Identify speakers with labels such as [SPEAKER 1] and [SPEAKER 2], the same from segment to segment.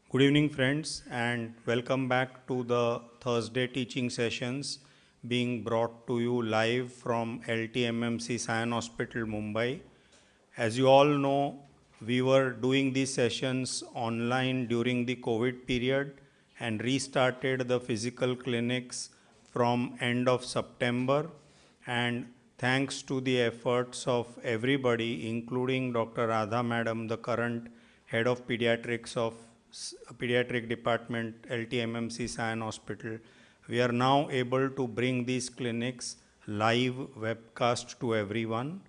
[SPEAKER 1] Good evening, friends, and welcome back to the Thursday teaching sessions being brought to you live from LTMMC Sion Hospital, Mumbai. As you all know, we were doing these sessions online during the COVID period and restarted the physical clinics from end of September. And thanks to the efforts of everybody, including Dr. Radha Madam, the current head of pediatrics of pediatric department LTMMC Sion Hospital, we are now able to bring these clinics live webcast to everyone.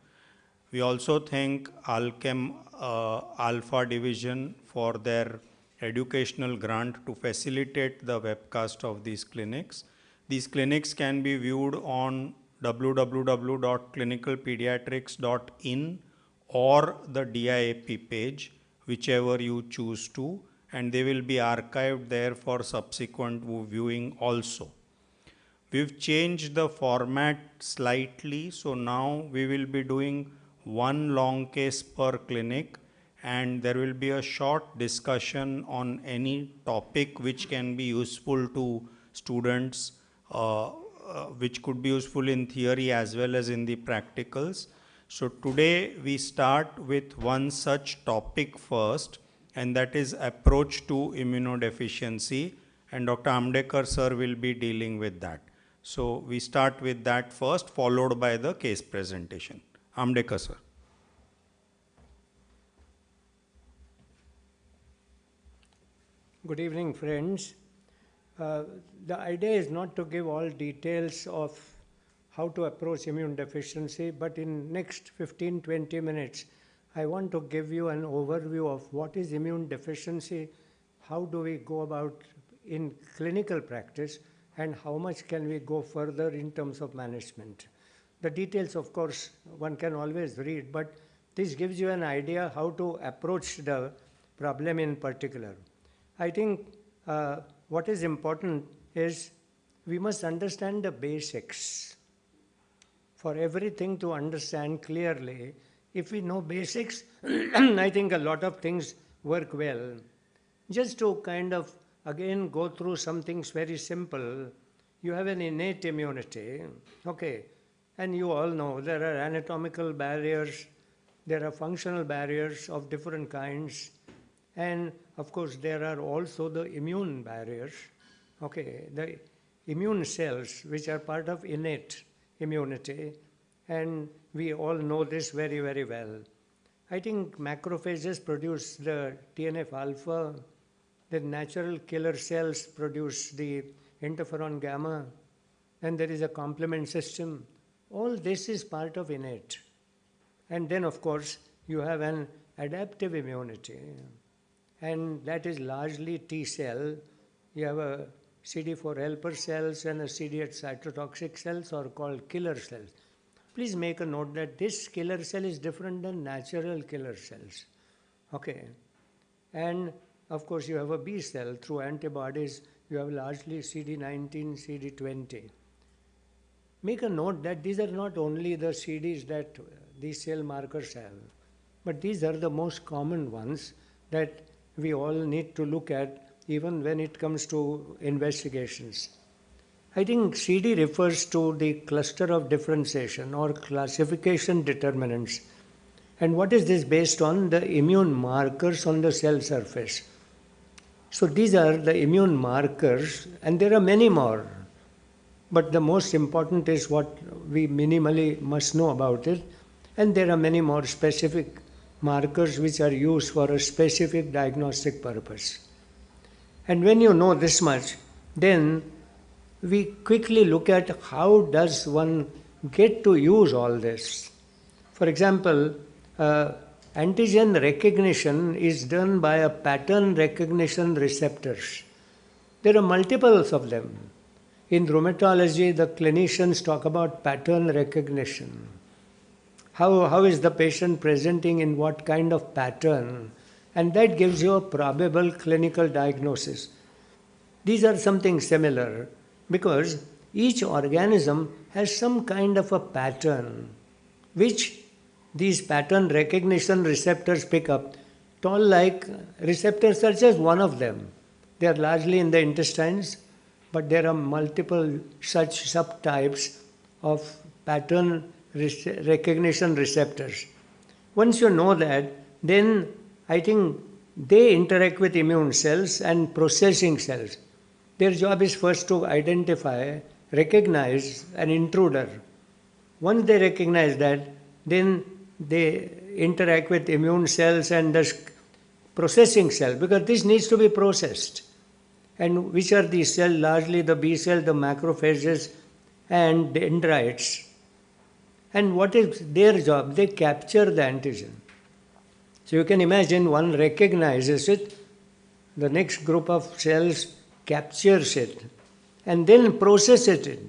[SPEAKER 1] We also thank Alchem Alpha Division for their educational grant to facilitate the webcast of these clinics. These clinics can be viewed on www.clinicalpediatrics.in or the DIAP page, whichever you choose to, and they will be archived there for subsequent viewing also. We've changed the format slightly, so now we will be doing one long case per clinic, and there will be a short discussion on any topic which can be useful to students, which could be useful in theory as well as in the practicals. So today we start with one such topic first, and that is approach to immunodeficiency, and Dr. Amdekar sir will be dealing with that. So we start with that first, followed by the case presentation. Amdekar sir.
[SPEAKER 2] Good evening, friends. The idea is not to give all details of how to approach immune deficiency, but in next 15-20 minutes, I want to give you an overview of what is immune deficiency, how do we go about in clinical practice, and how much can we go further in terms of management. The details, of course, one can always read, but this gives you an idea how to approach the problem in particular. I think what is important is we must understand the basics. For everything to understand clearly, if we know basics, I think a lot of things work well. Just to kind of, again, go through some things very simple. You have an innate immunity, okay, and you all know there are anatomical barriers, there are functional barriers of different kinds, and of course there are also the immune barriers, okay, the immune cells which are part of innate immunity, and we all know this very, very well. I think macrophages produce the TNF alpha, the natural killer cells produce the interferon gamma, and there is a complement system. All this is part of innate. And then, of course, you have an adaptive immunity, and that is largely T cell. You have a CD4 helper cells and a CD8 cytotoxic cells, or called killer cells. Please make a note that this killer cell is different than natural killer cells. Okay. And of course, you have a B cell. Through antibodies, you have largely CD19, CD20. Make a note that these are not only the CDs that these cell markers have, but these are the most common ones that we all need to look at even when it comes to investigations. I think CD refers to the cluster of differentiation or classification determinants. And what is this based on? The immune markers on the cell surface. So these are the immune markers, and there are many more. But the most important is what we minimally must know about it. And there are many more specific markers which are used for a specific diagnostic purpose. And when you know this much, then we quickly look at how does one get to use all this. For example, antigen recognition is done by a pattern recognition receptors. There are multiples of them. In rheumatology, the clinicians talk about pattern recognition. How is the patient presenting in what kind of pattern? And that gives you a probable clinical diagnosis. These are something similar because each organism has some kind of a pattern which these pattern recognition receptors pick up, toll-like receptors are just one of them. They are largely in the intestines, but there are multiple such subtypes of pattern recognition receptors. Once you know that, then I think they interact with immune cells and processing cells. Their job is first to identify, recognize an intruder. Once they recognize that, then they interact with immune cells and the processing cell, because this needs to be processed. And which are these cells? Largely the B cell, the macrophages, and dendrites. And what is their job? They capture the antigen. So you can imagine one recognizes it, the next group of cells captures it, and then processes it.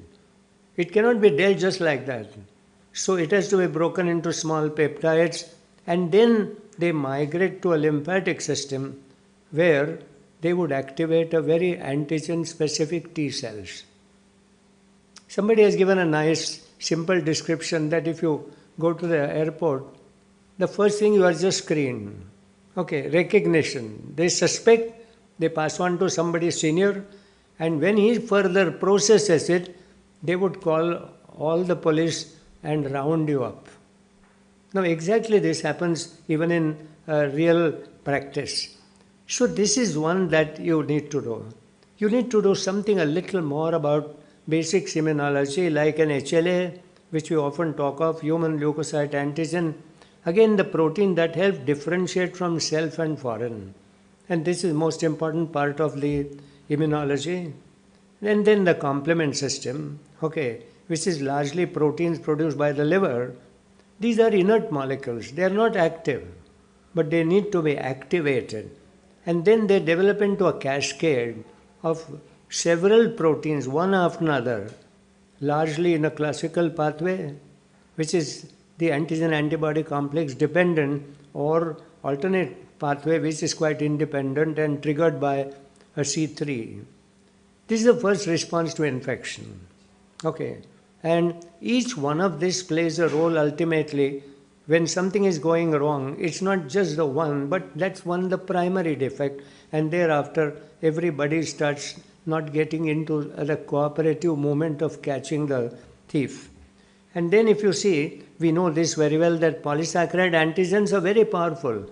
[SPEAKER 2] It cannot be dealt just like that. So it has to be broken into small peptides, and then they migrate to a lymphatic system where they would activate a very antigen-specific T cells. Somebody has given a nice, simple description that if you go to the airport, the first thing you are just screened. Okay, recognition. They suspect, they pass on to somebody senior, and when he further processes it, they would call all the police and round you up. Now, exactly this happens even in real practice. So this is one that you need to do. You need to do something a little more about basics immunology, like an HLA, which we often talk of, human leukocyte antigen. Again, the protein that helps differentiate from self and foreign. And this is the most important part of the immunology. And then the complement system, okay, which is largely proteins produced by the liver. These are inert molecules. They are not active, but they need to be activated. And then they develop into a cascade of several proteins, one after another, largely in a classical pathway, which is the antigen-antibody complex dependent, or alternate pathway, which is quite independent and triggered by a C3. This is the first response to infection. Okay. And each one of this plays a role ultimately. When something is going wrong, it's not just the one, but that's the primary defect. And thereafter, everybody starts not getting into the cooperative movement of catching the thief. And then if you see, we know this very well, that polysaccharide antigens are very powerful,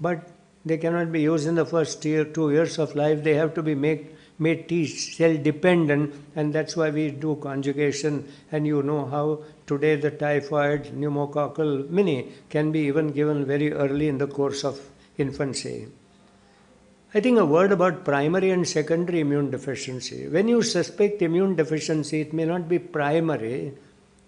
[SPEAKER 2] but they cannot be used in the first 2 years of life. They have to be made T cell dependent, and that's why we do conjugation. And you know how today the typhoid, pneumococcal mini can be even given very early in the course of infancy. I think a word about primary and secondary immune deficiency. When you suspect immune deficiency, it may not be primary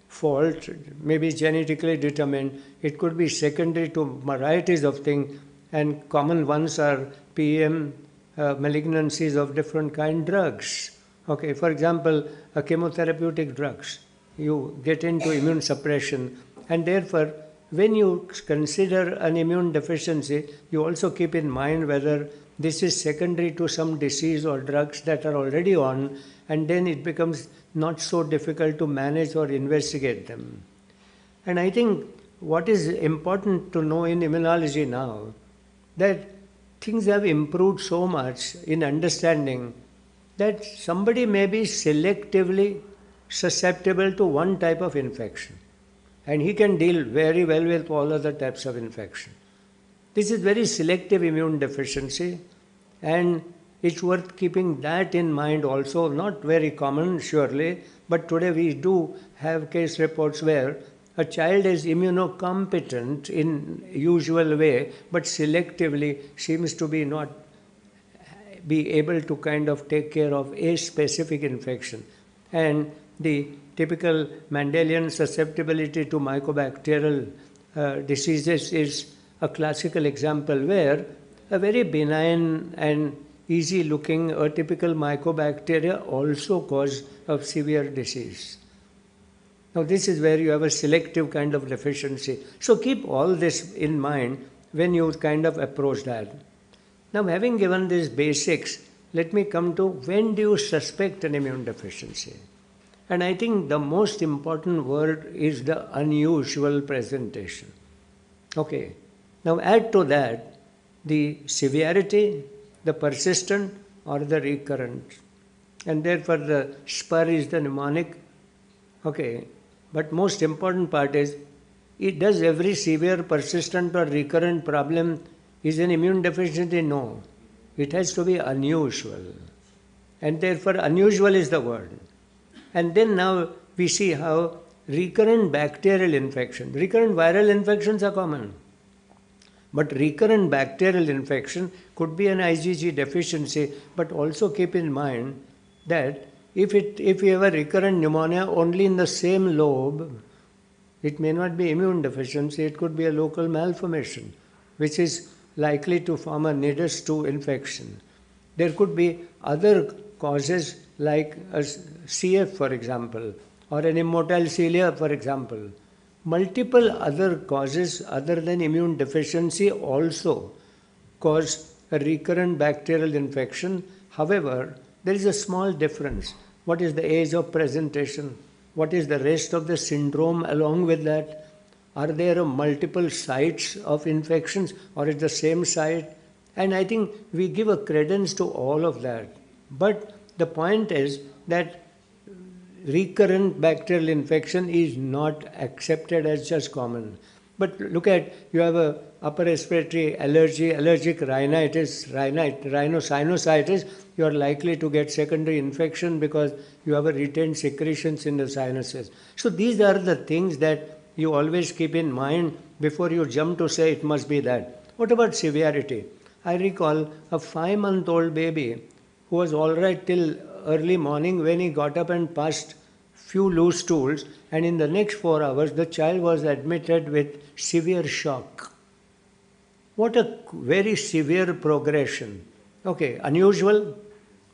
[SPEAKER 2] fault, maybe genetically determined. It could be secondary to varieties of things, and common ones are PM, malignancies of different kind, drugs. Okay, for example, chemotherapeutic drugs. You get into immune suppression, and therefore, when you consider an immune deficiency, you also keep in mind whether this is secondary to some disease or drugs that are already on, and then it becomes not so difficult to manage or investigate them. And I think what is important to know in immunology now, that things have improved so much in understanding that somebody may be selectively susceptible to one type of infection, and he can deal very well with all other types of infection. This is very selective immune deficiency, and it's worth keeping that in mind also. Not very common, surely, but today we do have case reports where a child is immunocompetent in usual way, but selectively seems to be not be able to kind of take care of a specific infection. And the typical Mendelian susceptibility to mycobacterial diseases is a classical example where a very benign and easy-looking atypical mycobacteria also cause of severe disease. Now this is where you have a selective kind of deficiency. So keep all this in mind when you kind of approach that. Now having given these basics, let me come to when do you suspect an immune deficiency? And I think the most important word is the unusual presentation. Okay, now add to that the severity, the persistent, or the recurrent. And therefore the spur is the mnemonic. Okay, but most important part is, does every severe, persistent or recurrent problem is an immune deficiency? No. It has to be unusual. And therefore unusual is the word. And then now we see how recurrent bacterial infection, recurrent viral infections are common. But recurrent bacterial infection could be an IgG deficiency, but also keep in mind that if you have a recurrent pneumonia only in the same lobe, it may not be immune deficiency, it could be a local malformation, which is likely to form a nidus 2 infection. There could be other causes like a CF, for example, or an immotile cilia, for example. Multiple other causes other than immune deficiency also cause a recurrent bacterial infection. However, there is a small difference. What is the age of presentation? What is the rest of the syndrome along with that? Are there multiple sites of infections or is the same site? And I think we give a credence to all of that. But the point is that recurrent bacterial infection is not accepted as just common. But look at, you have a upper respiratory allergy, allergic rhinitis, rhinosinusitis, you are likely to get secondary infection because you have a retained secretions in the sinuses. So these are the things that you always keep in mind before you jump to say it must be that. What about severity? I recall a 5-month-old baby who was all right till early morning when he got up and passed few loose stools, and in the next 4 hours the child was admitted with severe shock. What a very severe progression. Okay, unusual?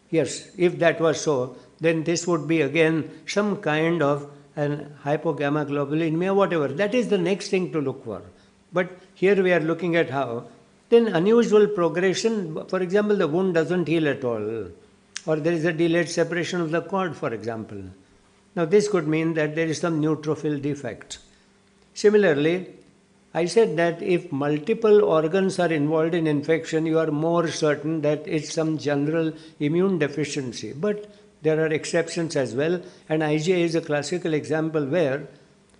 [SPEAKER 2] Yes, if that was so, then this would be again some kind of an hypogammaglobulinemia, whatever. That is the next thing to look for. But here we are looking at how. Then unusual progression, for example, the wound doesn't heal at all, or there is a delayed separation of the cord, for example. Now this could mean that there is some neutrophil defect. Similarly, I said that if multiple organs are involved in infection, you are more certain that it's some general immune deficiency. But there are exceptions as well, and IgA is a classical example where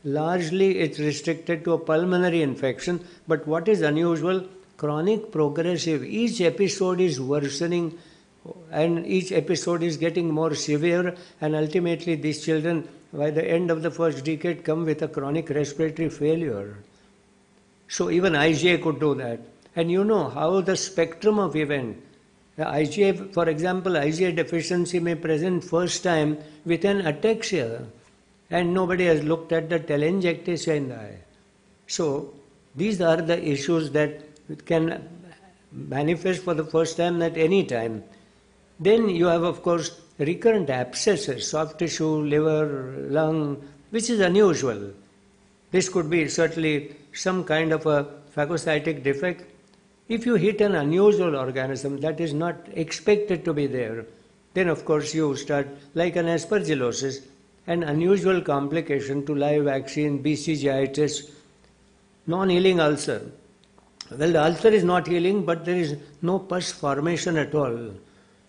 [SPEAKER 2] largely it's restricted to a pulmonary infection. But what is unusual? Chronic progressive. Each episode is worsening and each episode is getting more severe, and ultimately these children by the end of the first decade come with a chronic respiratory failure. So even IgA could do that. And you know how the spectrum of event, the IgA, for example, IgA deficiency may present first time with an ataxia, and nobody has looked at the telangiectasia in the eye. So these are the issues that can manifest for the first time at any time. Then you have, of course, recurrent abscesses, soft tissue, liver, lung, which is unusual. This could be certainly some kind of a phagocytic defect. If you hit an unusual organism that is not expected to be there, then of course you start like an aspergillosis, an unusual complication to live vaccine, BCGitis, non-healing ulcer. Well, the ulcer is not healing, but there is no pus formation at all.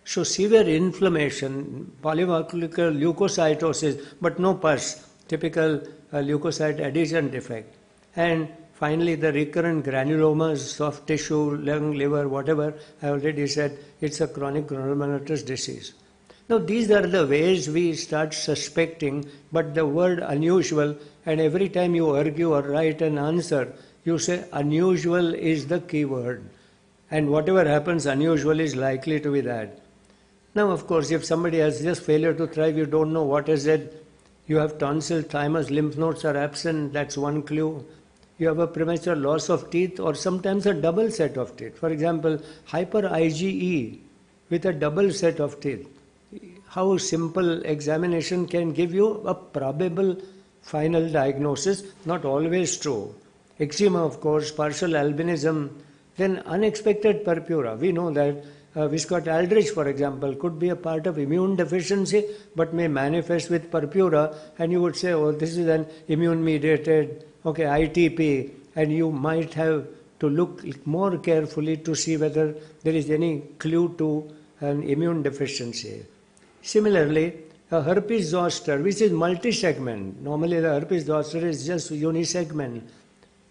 [SPEAKER 2] So severe inflammation, polymolecular leukocytosis, but no pus, typical leukocyte adhesion defect. And finally, the recurrent granulomas, soft tissue, lung, liver, whatever, I already said, it's a chronic glomerulomatous disease. Now, these are the ways we start suspecting, but the word unusual, and every time you argue or write an answer, you say unusual is the key word. And whatever happens unusual is likely to be that. Now, of course, if somebody has just failure to thrive, you don't know what is it. You have tonsil, thymus, lymph nodes are absent, that's one clue. You have a premature loss of teeth or sometimes a double set of teeth. For example, hyper IgE with a double set of teeth. How simple examination can give you a probable final diagnosis, not always true. Eczema, of course, partial albinism, then unexpected purpura. We know that Viscott-Aldrich, for example, could be a part of immune deficiency but may manifest with purpura, and you would say, oh, this is an immune-mediated, okay, ITP, and you might have to look more carefully to see whether there is any clue to an immune deficiency. Similarly, a herpes zoster, which is multi-segment. Normally the herpes zoster is just unisegment,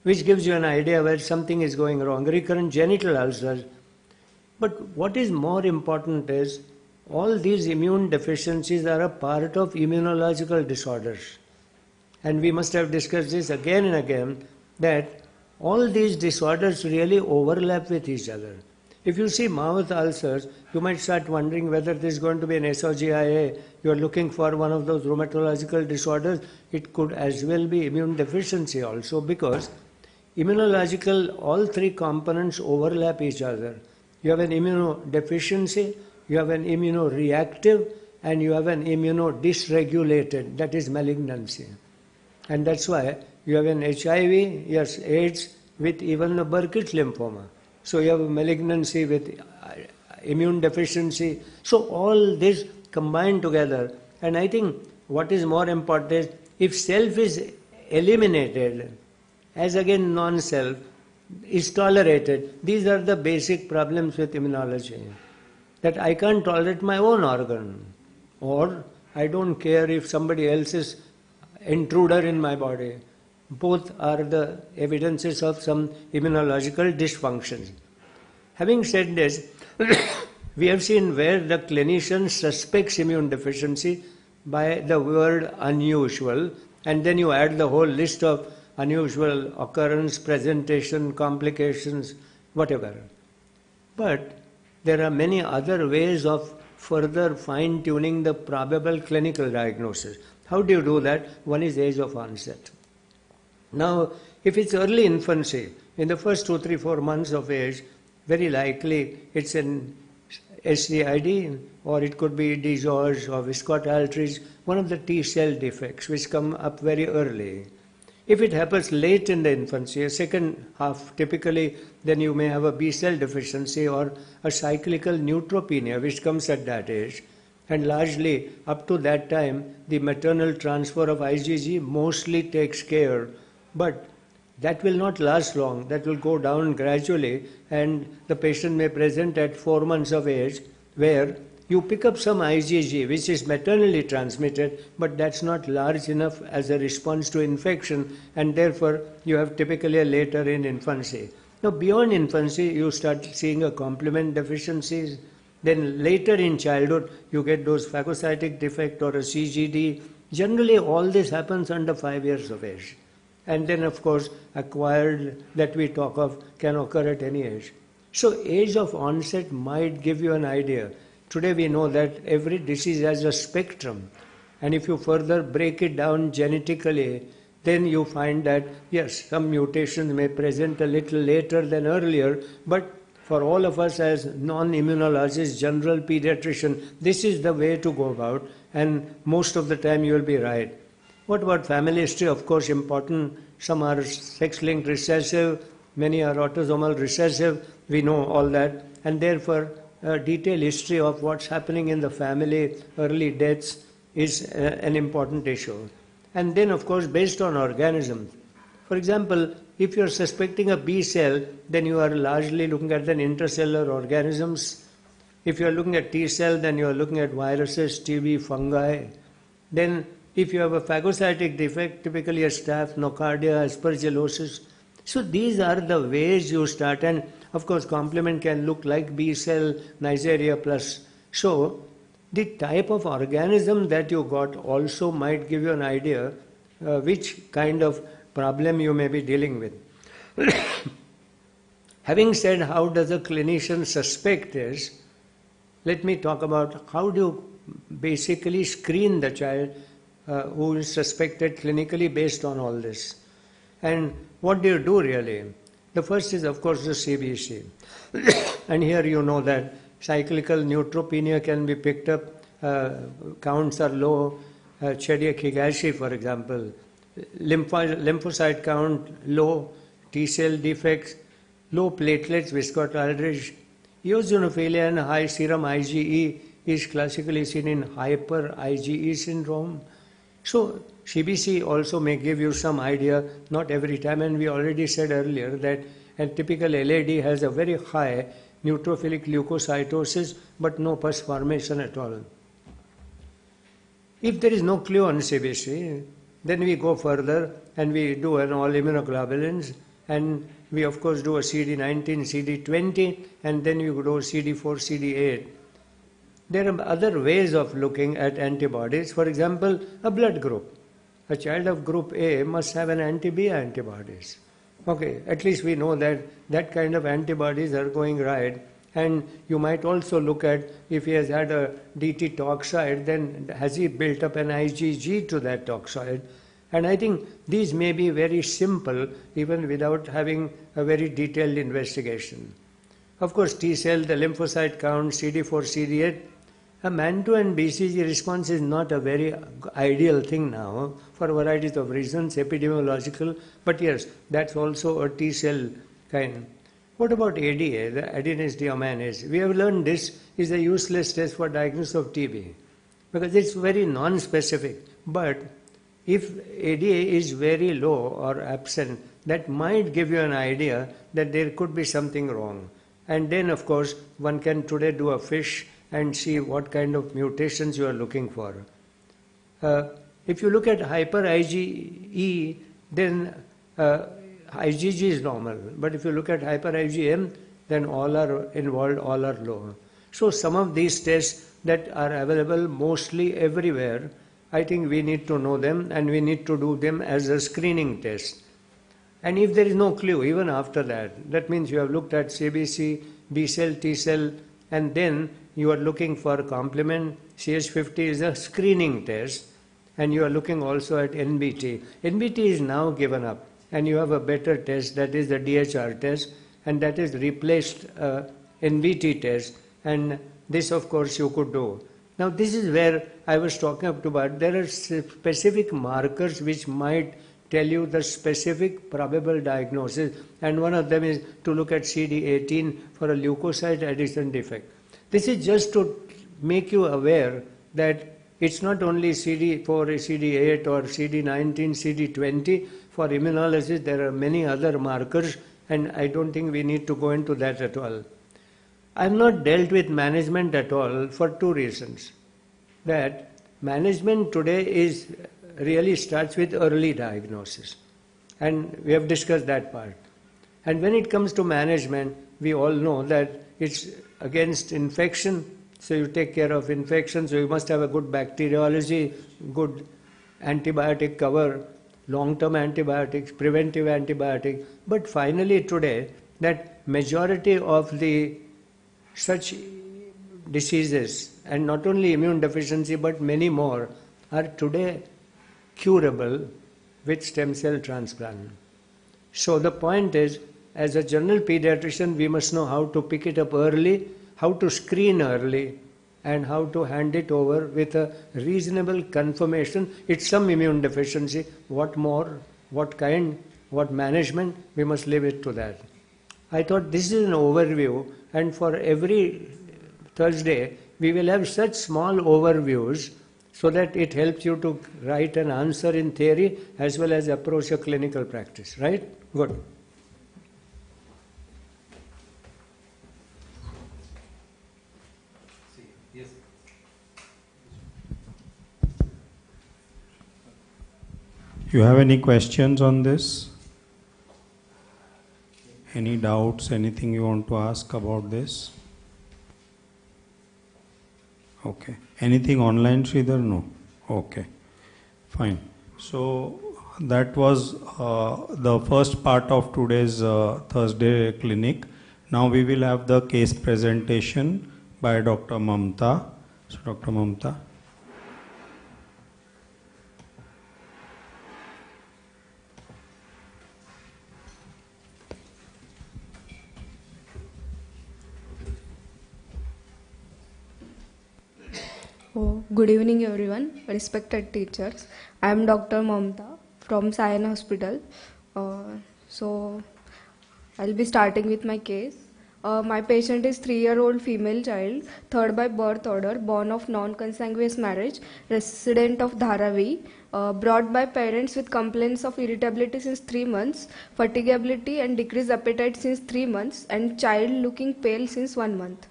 [SPEAKER 2] which gives you an idea where something is going wrong. Recurrent genital ulcers. But what is more important is all these immune deficiencies are a part of immunological disorders. And we must have discussed this again and again, that all these disorders really overlap with each other. If you see mouth ulcers, you might start wondering whether this is going to be an SOGIA. You are looking for one of those rheumatological disorders. It could as well be immune deficiency also, because immunological, all three components overlap each other. You have an immunodeficiency, you have an immunoreactive, and you have an immunodysregulated, that is malignancy. And that's why you have an HIV, yes, AIDS, with even a Burkitt's lymphoma. So you have a malignancy with immune deficiency. So all this combined together. And I think what is more important is, if self is eliminated, as again non-self is tolerated, these are the basic problems with immunology. That I can't tolerate my own organ, or I don't care if somebody else is intruder in my body. Both are the evidences of some immunological dysfunctions. Having said this, we have seen where the clinician suspects immune deficiency by the word unusual, and then you add the whole list of unusual occurrence, presentation, complications, whatever. But there are many other ways of further fine-tuning the probable clinical diagnosis. How do you do that? One is age of onset. Now, if it's early infancy, in the first 2, 3, 4 months of age, very likely it's an SCID, or it could be DJORG or Viscotaltridge, one of the T-cell defects which come up very early. If it happens late in the infancy, a second half typically, then you may have a B-cell deficiency or a cyclical neutropenia which comes at that age. And largely, up to that time, the maternal transfer of IgG mostly takes care. But that will not last long. That will go down gradually, and the patient may present at 4 months of age, where you pick up some IgG, which is maternally transmitted, but that's not large enough as a response to infection, and therefore you have typically a later in infancy. Now, beyond infancy, you start seeing a complement deficiencies. Then later in childhood, you get those phagocytic defect or a CGD. Generally, all this happens under 5 years of age. And then, of course, acquired that we talk of can occur at any age. So age of onset might give you an idea. Today we know that every disease has a spectrum. And if you further break it down genetically, then you find that, yes, some mutations may present a little later than earlier, but for all of us as non-immunologists, general pediatrician, this is the way to go about, and most of the time you will be right. What about family history? Of course, important. Some are sex-linked recessive, many are autosomal recessive. We know all that, and therefore a detailed history of what's happening in the family, early deaths, is an important issue. And then, of course, based on organisms. For example, if you're suspecting a B cell, then you are largely looking at the intracellular organisms. If you're looking at T cell, then you're looking at viruses, TB, fungi. Then if you have a phagocytic defect, typically a staph, nocardia, aspergillosis. So these are the ways you start, and of course complement can look like B cell, Neisseria plus. So the type of organism that you got also might give you an idea which kind of problem you may be dealing with. Having said how does a clinician suspect this, let me talk about how do you basically screen the child who is suspected clinically based on all this. And what do you do really? The first is, of course, the CBC. And here you know that cyclical neutropenia can be picked up, counts are low, Chediak Higashi, for example, lymphocyte count low, T-cell defects, low platelets, Viscotaltridge, eosinophilia and high serum IgE is classically seen in hyper IgE syndrome. So CBC also may give you some idea, not every time, and we already said earlier that and typical LAD has a very high neutrophilic leukocytosis but no pus formation at all. If there is no clue on CBC, then we go further and we do an all immunoglobulins, and we of course do a CD19, CD20, and then we do CD4, CD8. There are other ways of looking at antibodies. For example, a blood group. A child of group A must have an anti-B antibodies. Okay, at least we know that that kind of antibodies are going right. And you might also look at if he has had a DT toxoid, then has he built up an IgG to that toxoid? And I think these may be very simple even without having a very detailed investigation. Of course, T cell, the lymphocyte count, CD4, CD8, a MAN2 and BCG response is not a very ideal thing now for varieties of reasons, epidemiological, but yes, that's also a T cell kind. What about ADA, the adenase deaminase? We have learned this is a useless test for diagnosis of TB because it's very non-specific. But if ADA is very low or absent, that might give you an idea that there could be something wrong. And then, of course, one can today do a FISH and see what kind of mutations you are looking for. If you look at hyper IgE, then IgG is normal. But if you look at hyper IgM, then all are involved, all are low. So some of these tests that are available mostly everywhere, I think we need to know them and we need to do them as a screening test. And if there is no clue, even after that, that means you have looked at CBC, B cell, T cell, and then you are looking for complement. CH50 is a screening test, and you are looking also at NBT. NBT is now given up, and you have a better test, that is the DHR test, and that is replaced NBT test, and this of course you could do. Now this is where I was talking about, there are specific markers which might tell you the specific probable diagnosis, and one of them is to look at CD18 for a leukocyte addition defect. This is just to make you aware that it's not only CD4, CD8 or CD19, CD20. For immunology, there are many other markers, and I don't think we need to go into that at all. I've not dealt with management at all for two reasons. That management today is really starts with early diagnosis, and we have discussed that part. And when it comes to management, we all know that it's against infection, so you take care of infection, so you must have a good bacteriology, good antibiotic cover, long-term antibiotics, preventive antibiotics. But finally today, that majority of the such diseases, and not only immune deficiency but many more, are today curable with stem cell transplant. So the point is, as a general pediatrician, we must know how to pick it up early, how to screen early, and how to hand it over with a reasonable confirmation. It's some immune deficiency. What more, what kind, what management, we must leave it to that. I thought this is an overview, and for every Thursday, we will have such small overviews so that it helps you to write an answer in theory as well as approach a clinical practice, right? Good.
[SPEAKER 1] Yes. You have any questions on this? Any doubts, anything you want to ask about this? Okay. Anything online, Sridhar? No. Okay. Fine. So that was the first part of today's Thursday clinic. Now we will have the case presentation by Dr. Mamta. So Dr. Mamta.
[SPEAKER 3] Oh, good evening everyone, respected teachers. I am Dr. Mamta from Sion Hospital. So I'll be starting with my case. My patient is 3-year-old female child, third by birth order, born of non-consanguineous marriage, resident of Dharavi, brought by parents with complaints of irritability since 3 months, fatigability and decreased appetite since 3 months, and child looking pale since 1 month.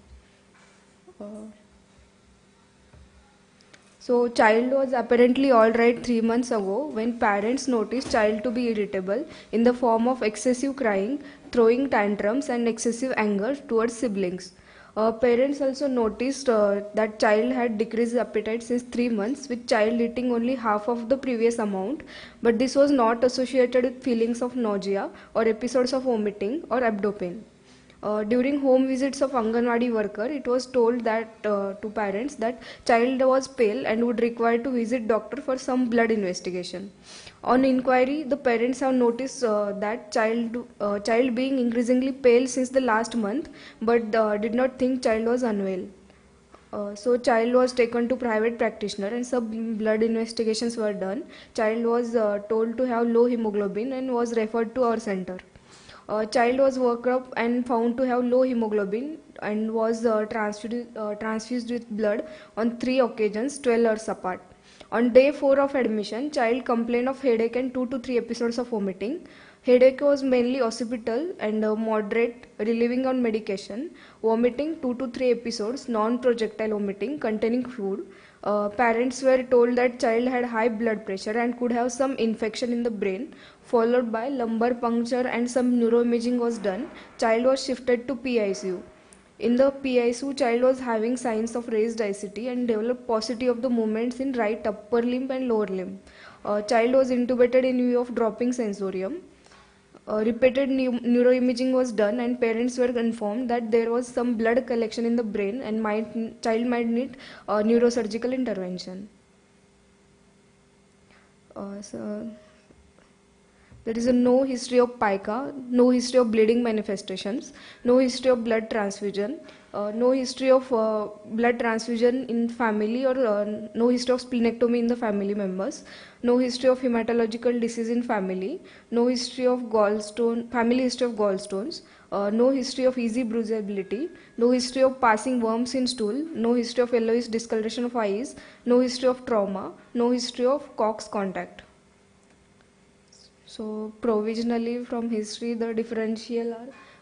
[SPEAKER 3] So child was apparently alright 3 months ago when parents noticed child to be irritable in the form of excessive crying, throwing tantrums and excessive anger towards siblings. Parents also noticed that child had decreased appetite since 3 months, with child eating only half of the previous amount, but this was not associated with feelings of nausea or episodes of vomiting or abdomen. During home visits of Anganwadi worker, it was told that to parents that child was pale and would require to visit doctor for some blood investigation. On inquiry, the parents have noticed that child being increasingly pale since the last month, but did not think child was unwell. So child was taken to private practitioner and some blood investigations were done. Child was told to have low hemoglobin and was referred to our center. Child was worked up and found to have low hemoglobin and was transfused with blood on 3 occasions, 12 hours apart. On day 4 of admission, child complained of headache and 2 to 3 episodes of vomiting. Headache was mainly occipital and moderate, relieving on medication. Vomiting 2 to 3 episodes, non-projectile vomiting containing food. Parents were told that child had high blood pressure and could have some infection in the brain, followed by lumbar puncture and some neuroimaging was done. Child was shifted to PICU. In the PICU, child was having signs of raised ICT and developed paucity of the movements in right upper limb and lower limb. Child was intubated in view of dropping sensorium. Repeated neuroimaging was done and parents were informed that there was some blood collection in the brain and child might need neurosurgical intervention. So there is no history of pica, no history of bleeding manifestations, no history of blood transfusion, no history of blood transfusion in family or no history of splenectomy in the family members, no history of hematological disease in family, no history of family history of gallstones, no history of easy bruisability, no history of passing worms in stool, no history of yellowish discoloration of eyes, no history of trauma, no history of Cox contact. So provisionally from history, the differential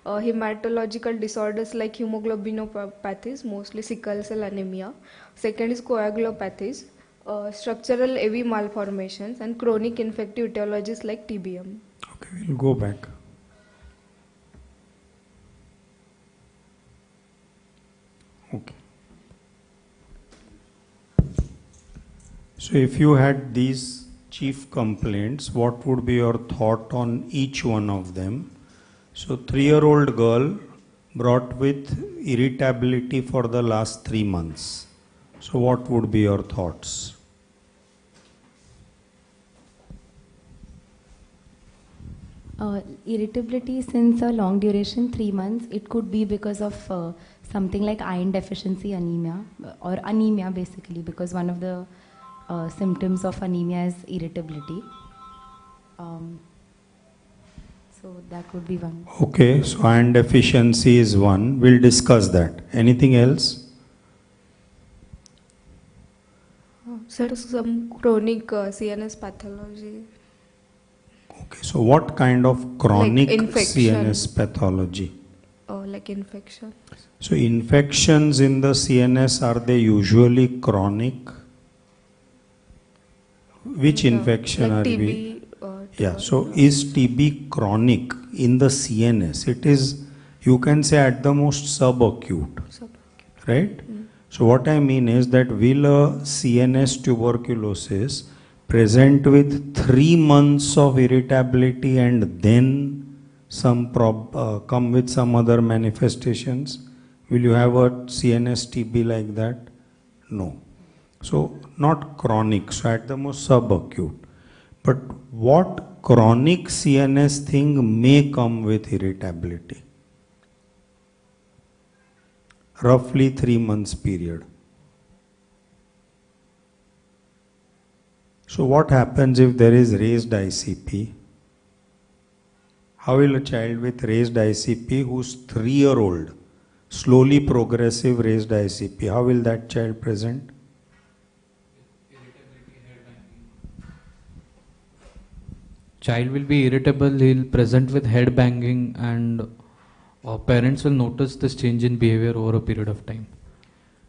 [SPEAKER 3] are hematological disorders like hemoglobinopathies, mostly sickle cell anemia. Second is coagulopathies, structural AV malformations, and chronic infective etiologies like TBM.
[SPEAKER 1] Okay, we'll go back. Okay. So if you had these chief complaints, what would be your thought on each one of them? So 3-year-old girl brought with irritability for the last 3 months. So what would be your thoughts?
[SPEAKER 4] Irritability since a long duration, 3 months, it could be because of something like iron deficiency anemia or anemia basically, because one of the symptoms of anemia is irritability. So that would be one.
[SPEAKER 1] Okay, so iron deficiency is one. We'll discuss that. Anything else?
[SPEAKER 3] Sir, some chronic CNS pathology.
[SPEAKER 1] Okay, so what kind of chronic
[SPEAKER 3] Like infection.
[SPEAKER 1] CNS pathology?
[SPEAKER 3] Like infection.
[SPEAKER 1] So infections in the CNS, are they usually chronic? Which infection
[SPEAKER 3] like
[SPEAKER 1] are
[SPEAKER 3] TB,
[SPEAKER 1] we? Yeah, so is TB chronic in the CNS? It is, you can say at the most subacute, right? So what I mean is that will a CNS tuberculosis present with 3 months of irritability and then some come with some other manifestations? Will you have a CNS TB like that? No. So not chronic, so at the most subacute. But what chronic CNS thing may come with irritability? Roughly 3 months period. So what happens if there is raised ICP? How will a child with raised ICP who's 3-year-old slowly progressive raised ICP, how will that child present?
[SPEAKER 5] Child will be irritable, he'll present with head banging, and parents will notice this change in behavior over a period of time.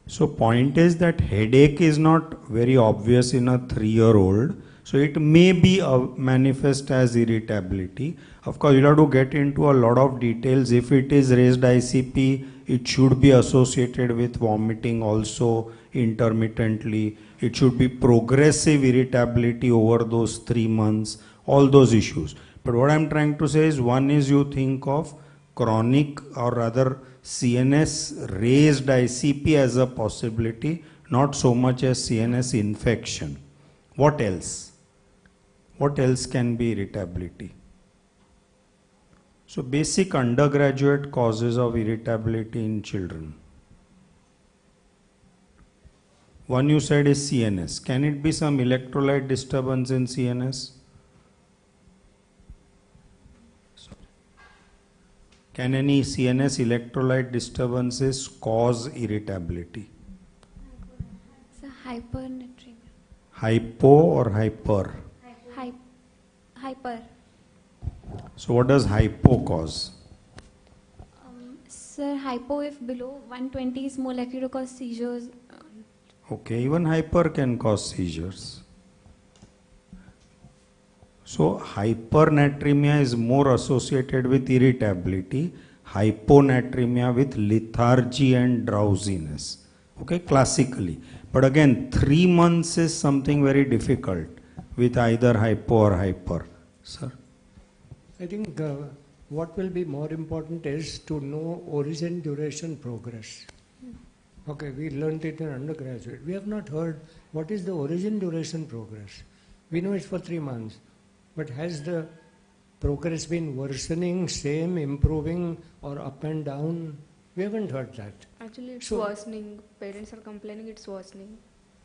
[SPEAKER 1] So point is that headache is not very obvious in a 3-year-old. So it may be manifest as irritability. Of course, you'll have to get into a lot of details. If it is raised ICP, it should be associated with vomiting also intermittently. It should be progressive irritability over those 3 months, all those issues. But what I'm trying to say is, one is you think of chronic or rather CNS raised ICP as a possibility, not so much as CNS infection. What else? What else can be irritability? So basic undergraduate causes of irritability in children. One you said is CNS. Can it be some electrolyte disturbance in CNS? Can any CNS electrolyte disturbances cause irritability?
[SPEAKER 6] It's a hypernatremia.
[SPEAKER 1] Hypo or hyper?
[SPEAKER 6] Hyper.
[SPEAKER 1] So what does hypo cause?
[SPEAKER 6] Sir, hypo if below 120 is more likely to cause seizures.
[SPEAKER 1] Okay, even hyper can cause seizures. So hypernatremia is more associated with irritability, hyponatremia with lethargy and drowsiness. Okay, classically. But again, 3 months is something very difficult with either hypo or hyper. Sir?
[SPEAKER 2] I think what will be more important is to know origin, duration, progress. Okay, we learned it in undergraduate. We have not heard what is the origin, duration, progress. We know it's for 3 months. But has the progress been worsening, same, improving, or up and down? We haven't heard that.
[SPEAKER 3] Actually, it's worsening. Parents are complaining it's worsening.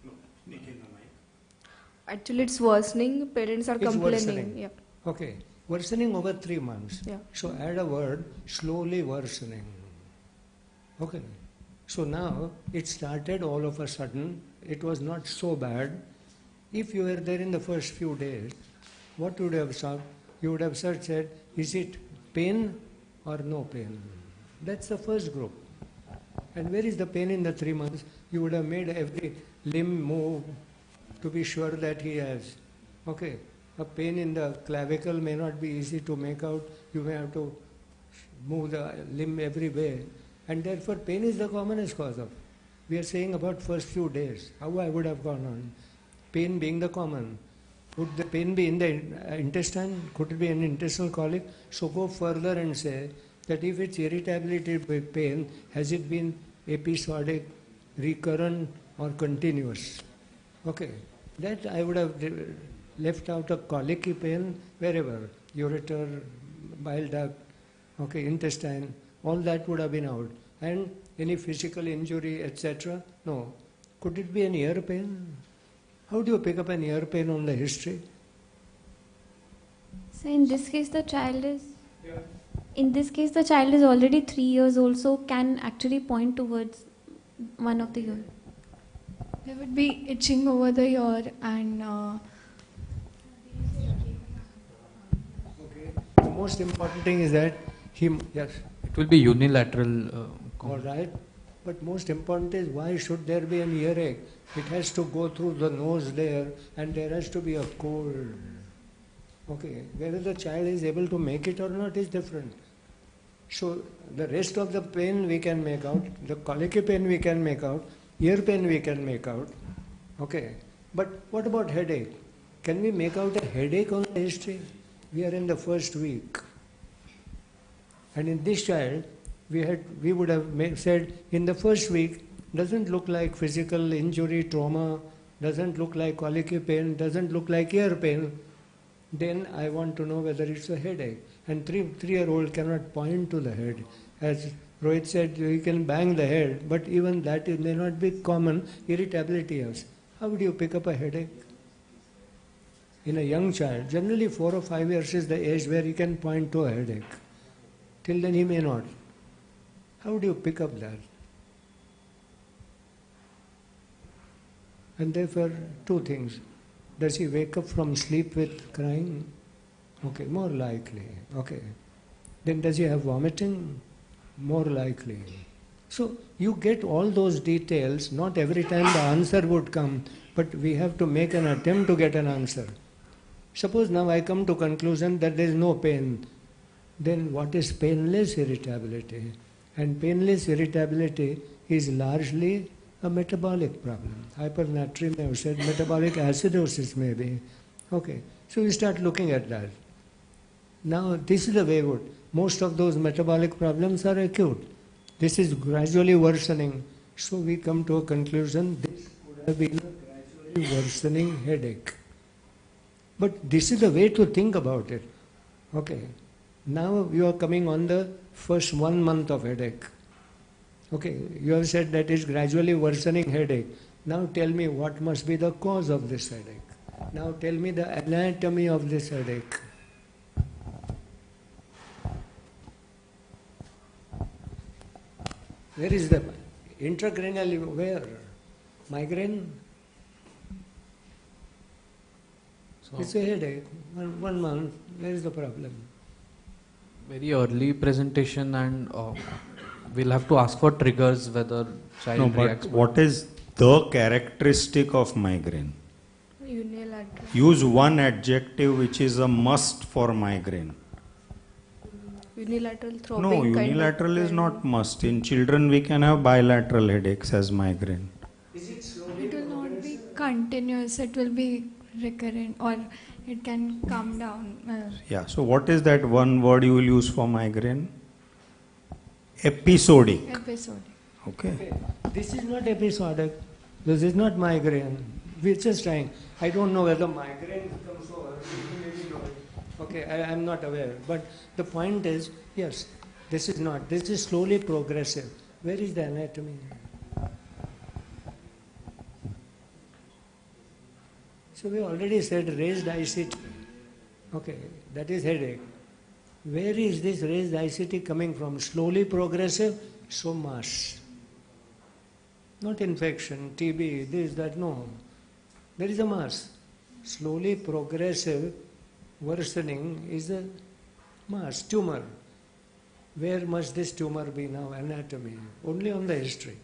[SPEAKER 1] No, speak in the mic.
[SPEAKER 3] Actually, it's worsening. Parents are
[SPEAKER 2] It's
[SPEAKER 3] complaining.
[SPEAKER 2] worsening.
[SPEAKER 3] Yeah.
[SPEAKER 2] Okay, worsening over 3 months.
[SPEAKER 3] Yeah.
[SPEAKER 2] So add a word, slowly worsening. Okay. So now it started all of a sudden. It was not so bad. If you were there in the first few days, what would you have said? You would have said, is it pain or no pain? That's the first group. And where is the pain in the 3 months? You would have made every limb move to be sure that he has. Okay, a pain in the clavicle may not be easy to make out. You may have to move the limb every way. And therefore pain is the commonest cause of. We are saying about first few days, how I would have gone on. Pain being the common. Would the pain be in the intestine? Could it be an intestinal colic? So go further and say that if it's irritability with pain, has it been episodic, recurrent or continuous? Okay, that I would have left out a colicky pain wherever, ureter, bile duct, okay, intestine, all that would have been out. And any physical injury, etc.? No. Could it be an ear pain? How do you pick up an ear pain on the history?
[SPEAKER 6] So in this case the child is already 3 years old, so can actually point towards one of the ear.
[SPEAKER 7] There would be itching over the ear and
[SPEAKER 2] Okay. The most important thing is that yes.
[SPEAKER 5] It will be unilateral.
[SPEAKER 2] All right. But most important is, why should there be an earache? It has to go through the nose there and there has to be a cold. Okay. Whether the child is able to make it or not is different. So the rest of the pain we can make out, the colicky pain we can make out, ear pain we can make out. Okay. But what about headache? Can we make out a headache on the history? We are in the first week. And in this child, we would have said in the first week, doesn't look like physical injury, trauma, doesn't look like colicky pain, doesn't look like ear pain. Then I want to know whether it's a headache. And three-year-old cannot point to the head. As Rohit said, you can bang the head, but even that may not be common irritability. How do you pick up a headache? In a young child, generally 4 or 5 years is the age where he can point to a headache. Till then he may not. How do you pick up that? And therefore, two things. Does he wake up from sleep with crying? Okay, more likely. Okay. Then does he have vomiting? More likely. So you get all those details. Not every time the answer would come, but we have to make an attempt to get an answer. Suppose now I come to conclusion that there is no pain. Then what is painless irritability? And painless irritability is largely a metabolic problem. Hypernatremia, I said metabolic acidosis maybe. Okay, so we start looking at that. Now this is the way would. Most of those metabolic problems are acute. This is gradually worsening. So we come to a conclusion, this would have been a gradually worsening headache. But this is the way to think about it. Okay, now you are coming on the first 1 month of headache. Okay, you have said that is gradually worsening headache. Now tell me what must be the cause of this headache. Now tell me the anatomy of this headache. Where is the intracranial, where? Migraine?
[SPEAKER 5] So
[SPEAKER 2] It's a headache. 1 month, where is the problem?
[SPEAKER 5] very early presentation, and we'll have to ask for triggers whether child
[SPEAKER 1] No, but
[SPEAKER 5] reacts.
[SPEAKER 1] what is the characteristic of migraine?
[SPEAKER 3] Unilateral.
[SPEAKER 1] Use one adjective which is a must for migraine.
[SPEAKER 3] Unilateral throbbing.
[SPEAKER 1] No, unilateral is not must. In children, we can have bilateral headaches as migraine.
[SPEAKER 2] Is it slowly?
[SPEAKER 7] It will not be continuous, it will be recurrent, or it can come down.
[SPEAKER 1] Yeah, so what is that one word you will use for migraine? Episodic.
[SPEAKER 7] Episode.
[SPEAKER 1] Okay.
[SPEAKER 2] Okay. This is not episodic. This is not migraine. We're just trying. I don't know whether migraine comes over. Maybe not. Okay, I am not aware. But the point is, yes, this is not. This is slowly progressive. Where is the anatomy? So we already said raised ICT. Okay, that is headache. Where is this raised ICT coming from? Slowly progressive, so mass. Not infection, TB, this, that, no. There is a mass. Slowly progressive worsening is a mass, tumor. Where must this tumor be now? Anatomy. Only on the history.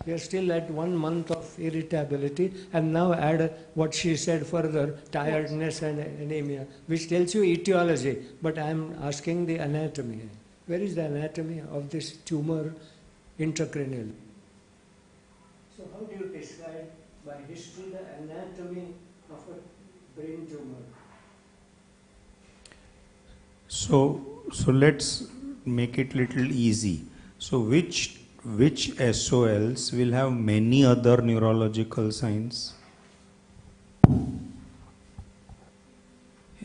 [SPEAKER 2] We are still at 1 month of irritability, and now add what she said further, tiredness and anemia, which tells you etiology, but I am asking the anatomy. Where is the anatomy of this tumor intracranial? So how do you describe by history the anatomy of a brain tumor?
[SPEAKER 1] So let's make it little easy. So which SOLs will have many other neurological signs? Do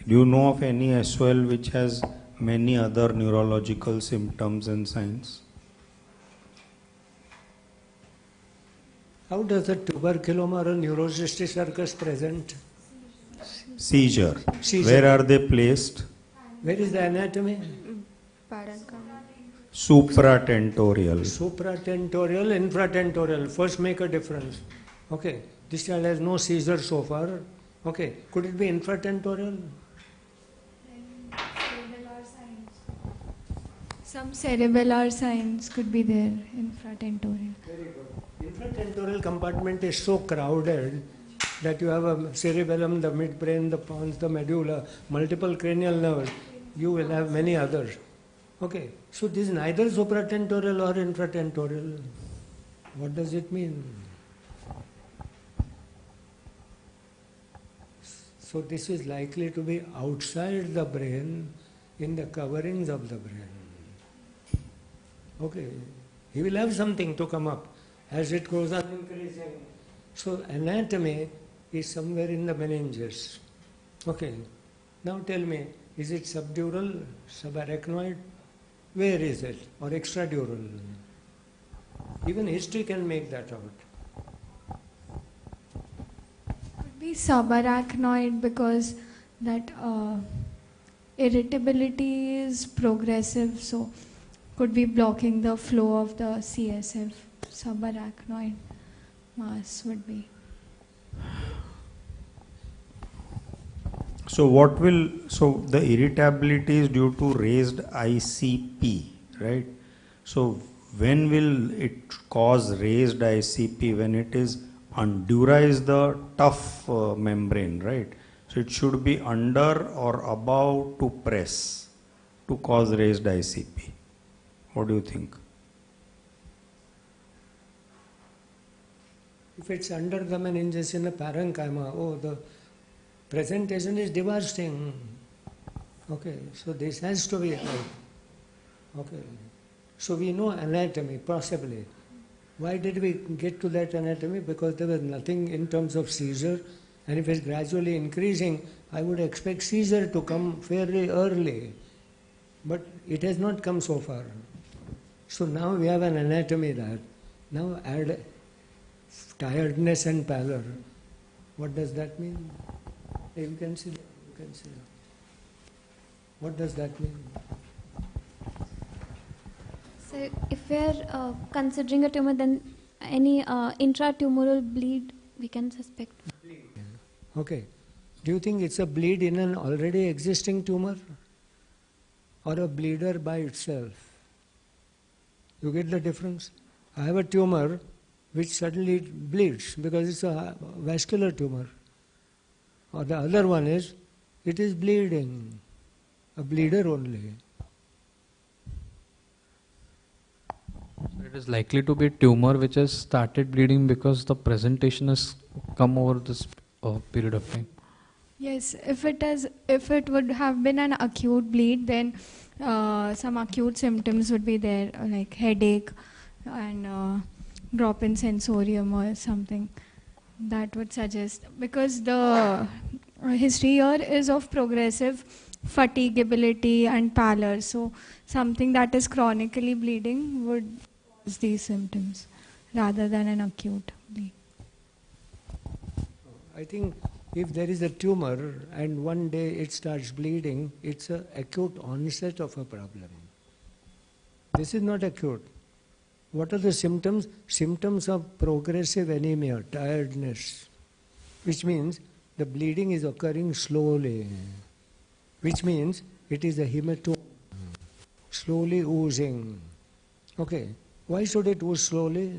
[SPEAKER 1] you know of any SOL which has many other neurological symptoms and signs?
[SPEAKER 2] How does a tuberculoma or a neurocystic circus present?
[SPEAKER 1] Seizure.
[SPEAKER 2] Seizure.
[SPEAKER 1] Where are they placed?
[SPEAKER 2] Where is the anatomy?
[SPEAKER 3] Parenchyma.
[SPEAKER 1] Supratentorial.
[SPEAKER 2] Supratentorial, infratentorial. First make a difference. Okay. This child has no seizure so far. Okay. Could it be infratentorial?
[SPEAKER 7] Some cerebellar signs could be there in frontentorial.
[SPEAKER 2] Very good. Infratentorial compartment is so crowded that you have a cerebellum, the midbrain, the pons, the medulla, multiple cranial nerves. You will have many others. Okay. So this is neither supratentorial or infratentorial. What does it mean? So this is likely to be outside the brain, in the coverings of the brain. Okay. He will have something to come up as it goes on increasing. So anatomy is somewhere in the meninges. Okay. Now tell me, is it subdural, subarachnoid? Where is it? Or extradural? Even history can make that out.
[SPEAKER 7] Could be subarachnoid because that irritability is progressive, so could be blocking the flow of the CSF. Subarachnoid mass would be.
[SPEAKER 1] So the irritability is due to raised ICP, right? So when will it cause raised ICP? When it is dura is the tough membrane, right? So it should be under or above to press to cause raised ICP. What do you think?
[SPEAKER 2] If it's under the meninges in a parenchyma, the presentation is devastating. Okay, so this has to be out. Okay, so we know anatomy, possibly. Why did we get to that anatomy? Because there was nothing in terms of seizure, and if it's gradually increasing, I would expect seizure to come fairly early, but it has not come so far. So now we have an anatomy that, now add tiredness and pallor. What does that mean? You can see that. You can see that. What does that mean?
[SPEAKER 6] So if we are considering a tumor, then any intratumoral bleed we can suspect.
[SPEAKER 2] Okay. Do you think it's a bleed in an already existing tumor or a bleeder by itself? You get the difference? I have a tumor which suddenly bleeds because it's a vascular tumor. Or the other one is, it is bleeding, a bleeder only.
[SPEAKER 5] It is likely to be a tumor which has started bleeding because the presentation has come over this period of time.
[SPEAKER 7] Yes, if it would have been an acute bleed, then some acute symptoms would be there, like headache and drop in sensorium or something. That would suggest, because the history here is of progressive fatigability and pallor, so something that is chronically bleeding would cause these symptoms rather than an acute bleed.
[SPEAKER 2] I think if there is a tumor and one day it starts bleeding, it's an acute onset of a problem. This is not acute. What are the symptoms? Symptoms of progressive anemia, tiredness, which means the bleeding is occurring slowly, which means it is a hematoma, slowly oozing. Okay, why should it ooze slowly?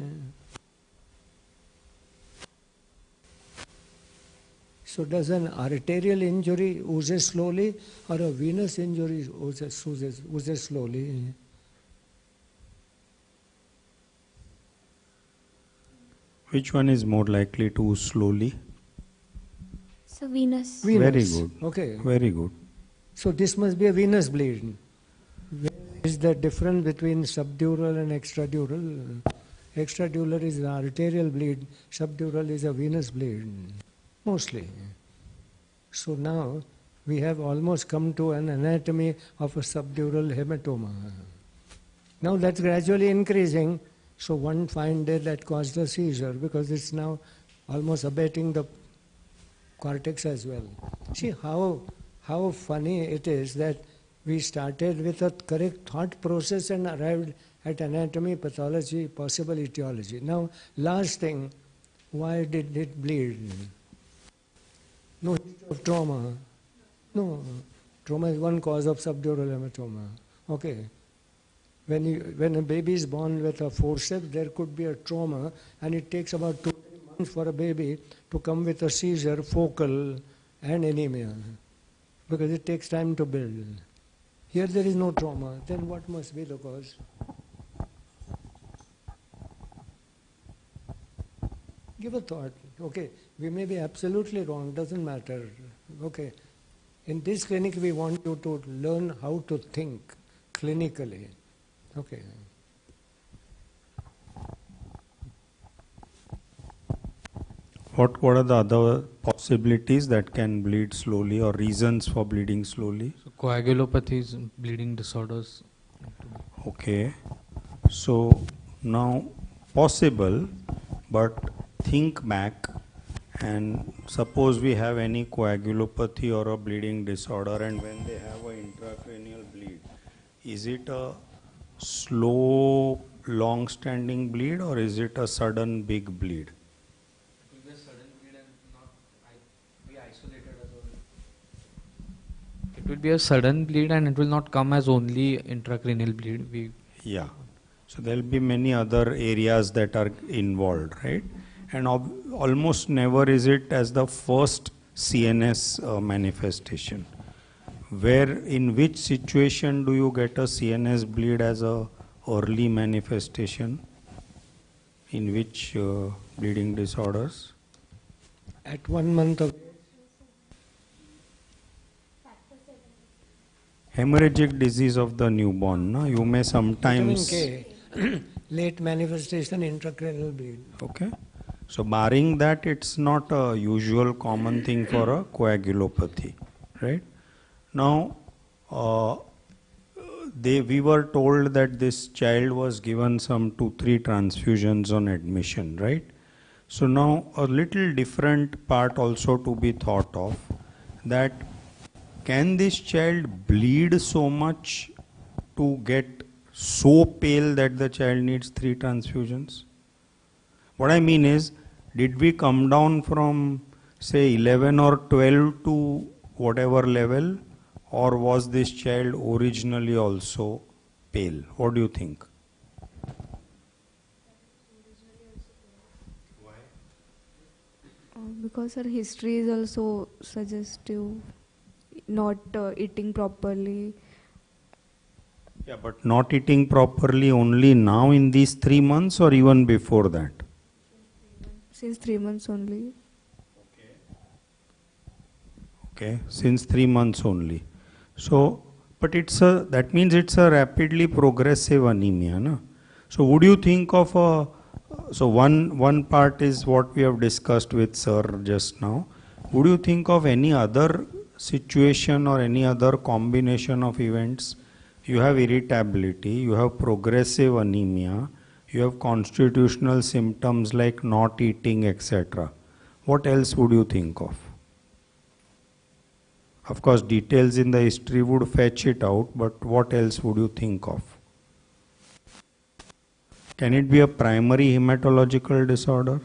[SPEAKER 2] So does an arterial injury oozes slowly or a venous injury oozes slowly?
[SPEAKER 1] Which one is more likely to ooze slowly?
[SPEAKER 6] So venous.
[SPEAKER 1] Very good.
[SPEAKER 2] Okay.
[SPEAKER 1] Very good.
[SPEAKER 2] So this must be a venous bleed. Where is the difference between subdural and extradural? Extradural is an arterial bleed, subdural is a venous bleed, mostly. So now we have almost come to an anatomy of a subdural hematoma. Now that's gradually increasing, so one fine day that caused a seizure because it's now almost abating the cortex as well. See how funny it is that we started with a correct thought process and arrived at anatomy, pathology, possible etiology. Now, last thing, why did it bleed? No history of trauma. No, trauma is one cause of subdural hematoma. Okay. When a baby is born with a forceps, there could be a trauma, and it takes about 2 months for a baby to come with a seizure, focal, and anemia, because it takes time to build. Here there is no trauma, then what must be the cause? Give a thought. Okay, we may be absolutely wrong, doesn't matter. Okay, in this clinic we want you to learn how to think clinically. Okay.
[SPEAKER 1] What are the other possibilities that can bleed slowly or reasons for bleeding slowly?
[SPEAKER 5] So coagulopathies, bleeding disorders.
[SPEAKER 1] Okay. So now possible, but think back and suppose we have any coagulopathy or a bleeding disorder, and when they have an intracranial bleed, is it a slow, long-standing bleed, or is it a sudden big bleed?
[SPEAKER 5] It will be a sudden bleed and not be isolated as well. It will be a sudden bleed and it will not come as only intracranial bleed.
[SPEAKER 1] Yeah. So there will be many other areas that are involved, right? And almost never is it as the first CNS manifestation. In which situation do you get a CNS bleed as a early manifestation? In which bleeding disorders?
[SPEAKER 2] At 1 month of
[SPEAKER 1] Hemorrhagic disease of the newborn, no? You may sometimes...
[SPEAKER 2] Vitamin K, late manifestation intracranial bleed.
[SPEAKER 1] Okay. So barring that, it's not a usual common thing for a coagulopathy, right? Now, we were told that this child was given some 2-3 transfusions on admission, right? So now a little different part also to be thought of, that can this child bleed so much to get so pale that the child needs 3 transfusions? What I mean is, did we come down from say 11 or 12 to whatever level, or was this child originally also pale? What do you think?
[SPEAKER 3] Because her history is also suggestive, not eating properly.
[SPEAKER 1] Yeah, but not eating properly only now in these 3 months or even before that?
[SPEAKER 3] Since 3 months only.
[SPEAKER 1] Okay, since 3 months only. So, but that means it's a rapidly progressive anemia, no? So would you think of one part is what we have discussed with sir just now. Would you think of any other situation or any other combination of events? You have irritability, you have progressive anemia, you have constitutional symptoms like not eating, etc. What else would you think of? Of course, details in the history would fetch it out, but what else would you think of? Can it be a primary hematological disorder?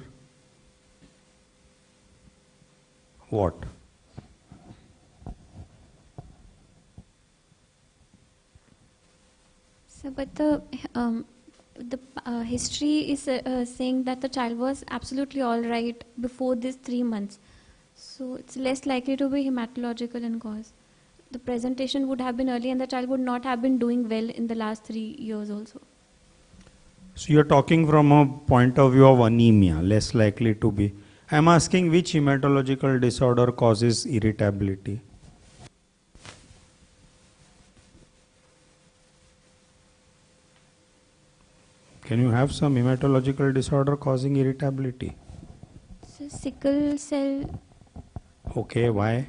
[SPEAKER 1] What?
[SPEAKER 6] So, but the history is saying that the child was absolutely all right before these 3 months. So it's less likely to be hematological in cause. The presentation would have been early and the child would not have been doing well in the last 3 years also.
[SPEAKER 1] So you're talking from a point of view of anemia, less likely to be. I'm asking which hematological disorder causes irritability? Can you have some hematological disorder causing irritability?
[SPEAKER 6] So sickle cell.
[SPEAKER 1] Okay, why?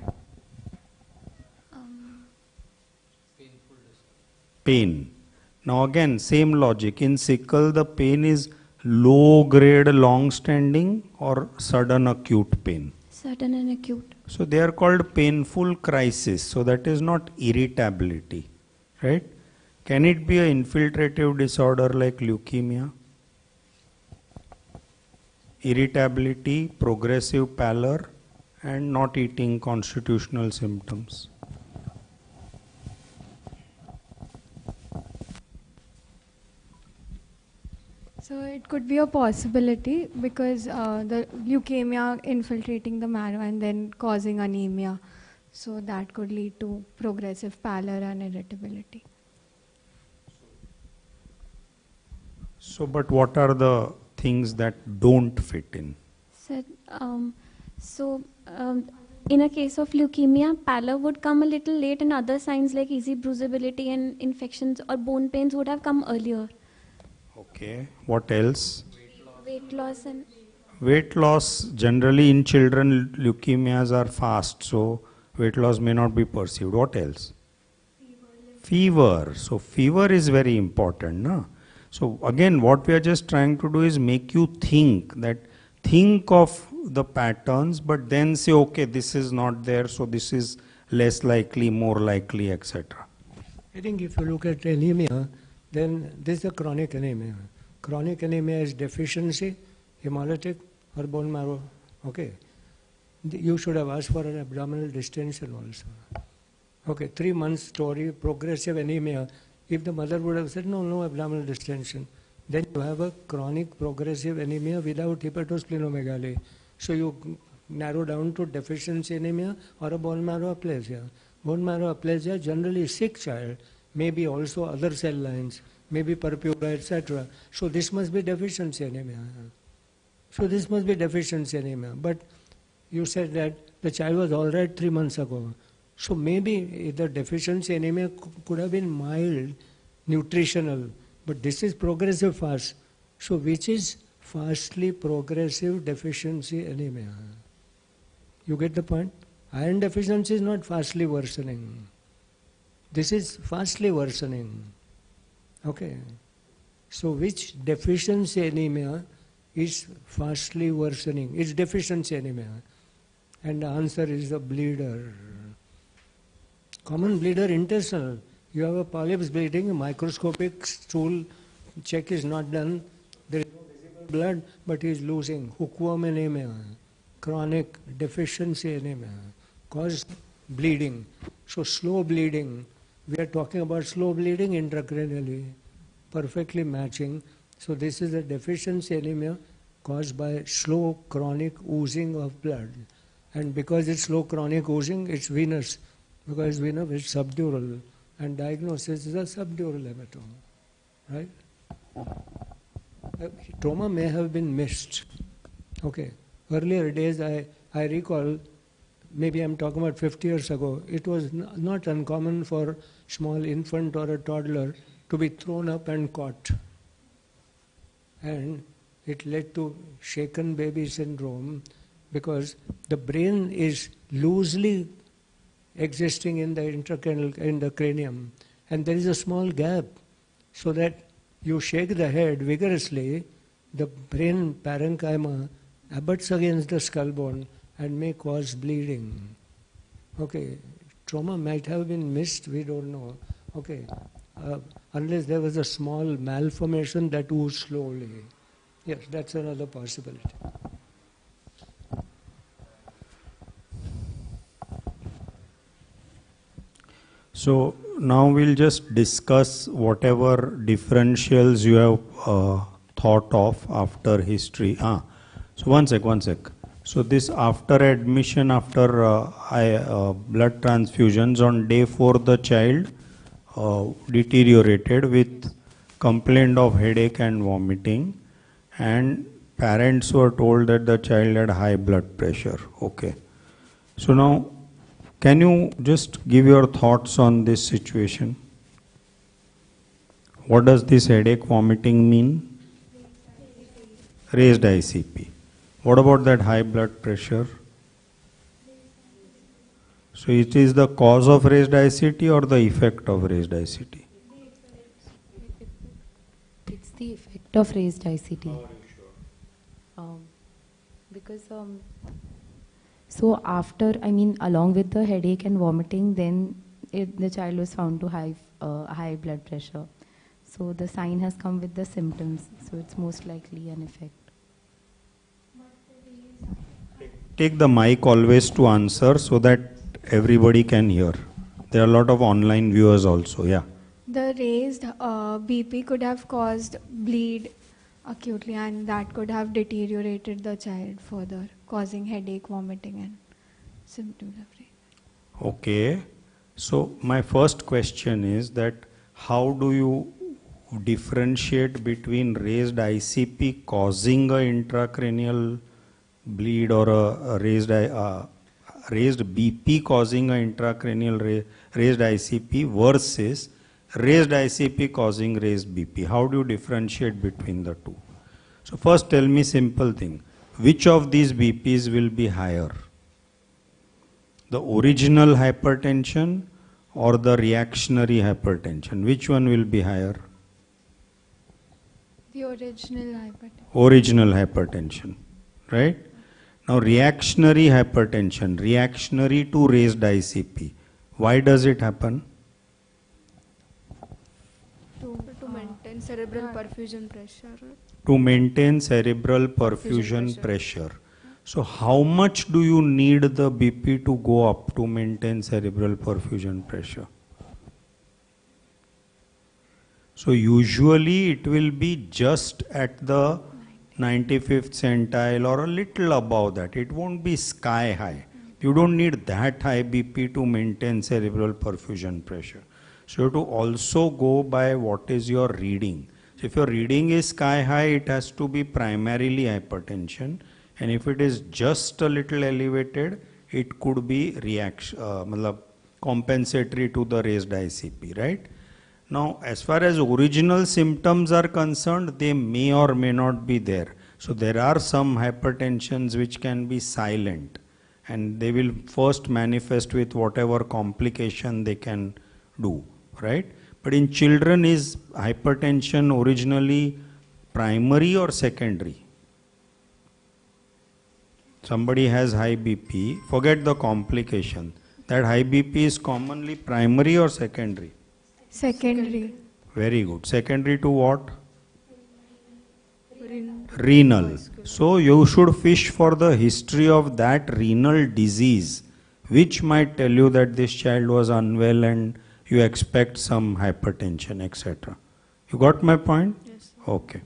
[SPEAKER 1] Pain. Now again, same logic. In sickle, the pain is low grade, long standing or sudden acute pain?
[SPEAKER 6] Sudden and acute.
[SPEAKER 1] So they are called painful crisis. So that is not irritability, right? Can it be an infiltrative disorder like leukemia? Irritability, progressive pallor, and not eating, constitutional symptoms.
[SPEAKER 7] So it could be a possibility because the leukemia infiltrating the marrow and then causing anemia. So that could lead to progressive pallor and irritability.
[SPEAKER 1] So, but what are the things that don't fit in?
[SPEAKER 6] In a case of leukemia, pallor would come a little late and other signs like easy bruisability and infections or bone pains would have come earlier.
[SPEAKER 1] Okay, what else?
[SPEAKER 6] Weight loss and...
[SPEAKER 1] Weight loss, generally in children, leukemias are fast, so weight loss may not be perceived. What else? Fever. So fever is very important, no? So again, what we are just trying to do is make you think of the patterns, but then say, okay, this is not there, so this is less likely, more likely, etc.
[SPEAKER 2] I think if you look at anemia, then this is a chronic anemia. Chronic anemia is deficiency, hemolytic or bone marrow. Okay. You should have asked for an abdominal distension also. Okay, 3 months story, progressive anemia. If the mother would have said, no abdominal distension, then you have a chronic progressive anemia without hepatosplenomegaly. So you narrow down to deficiency anemia or a bone marrow aplasia. Bone marrow aplasia, generally sick child, maybe also other cell lines, maybe purpura, etc. So this must be deficiency anemia. But you said that the child was all right 3 months ago. So maybe the deficiency anemia could have been mild, nutritional, but this is progressive fast. So which is fastly progressive deficiency anemia? You get the point? Iron deficiency is not fastly worsening. This is fastly worsening. Okay. So which deficiency anemia is fastly worsening? It's deficiency anemia. And the answer is a bleeder. Common bleeder, intestinal. You have a polyps bleeding, a microscopic stool check is not done. There is no visible blood, but he is losing. Hookworm anemia, chronic deficiency anemia, cause bleeding. So slow bleeding. We are talking about slow bleeding intracranially, perfectly matching. So this is a deficiency anemia caused by slow chronic oozing of blood. And because it's slow chronic oozing, it's venous. Because we know it's subdural, and diagnosis is a subdural hematoma, right? Trauma may have been missed. Okay. Earlier days, I recall, maybe I'm talking about 50 years ago, it was not uncommon for small infant or a toddler to be thrown up and caught. And it led to shaken baby syndrome because the brain is loosely existing in the intracranial, in the cranium, and there is a small gap, so that you shake the head vigorously, the brain parenchyma abuts against the skull bone and may cause bleeding. Okay, trauma might have been missed, we don't know. Okay, unless there was a small malformation that oozed slowly. Yes, that's another possibility.
[SPEAKER 1] So now we'll just discuss whatever differentials you have thought of after history. So one sec. So this after admission, after blood transfusions, on day 4 the child deteriorated with complaint of headache and vomiting, and parents were told that the child had high blood pressure. Okay. So now, can you just give your thoughts on this situation? What does this headache, vomiting mean? Raised ICP. What about that high blood pressure? So it is the cause of raised ICT or the effect of raised ICT?
[SPEAKER 4] It's the effect of raised ICT.
[SPEAKER 1] How are you sure?
[SPEAKER 4] Because so after, along with the headache and vomiting, then the child was found to have high blood pressure. So the sign has come with the symptoms. So it's most likely an effect.
[SPEAKER 1] Take the mic always to answer so that everybody can hear. There are a lot of online viewers also. Yeah.
[SPEAKER 7] The raised BP could have caused bleed acutely, and that could have deteriorated the child further, causing headache, vomiting, and symptoms of raised.
[SPEAKER 1] Okay. So my first question is that how do you differentiate between raised ICP causing a intracranial bleed or a raised BP causing a intracranial raised ICP versus raised ICP causing raised BP? How do you differentiate between the two? So first tell me simple thing. Which of these BPs will be higher? The original hypertension or the reactionary hypertension? Which one will be higher?
[SPEAKER 7] The original hypertension.
[SPEAKER 1] Original hypertension, right? Now reactionary hypertension, reactionary to raised ICP. Why does it happen?
[SPEAKER 3] To maintain cerebral perfusion pressure.
[SPEAKER 1] To maintain cerebral perfusion pressure. So how much do you need the BP to go up to maintain cerebral perfusion pressure? So usually it will be just at the 95th centile or a little above that. It won't be sky high. You don't need that high BP to maintain cerebral perfusion pressure. So you have to also go by what is your reading. So if your reading is sky high, it has to be primarily hypertension. And if it is just a little elevated, it could be compensatory to the raised ICP, right? Now, as far as original symptoms are concerned, they may or may not be there. So there are some hypertensions which can be silent, and they will first manifest with whatever complication they can do, right? But in children, is hypertension originally primary or secondary? Somebody has high BP, forget the complication. That high BP is commonly primary or secondary?
[SPEAKER 7] Secondary.
[SPEAKER 1] Very good. Secondary to what? Renal. So you should fish for the history of that renal disease, which might tell you that this child was unwell and you expect some hypertension, etc. You got my point?
[SPEAKER 3] Yes.
[SPEAKER 1] Okay.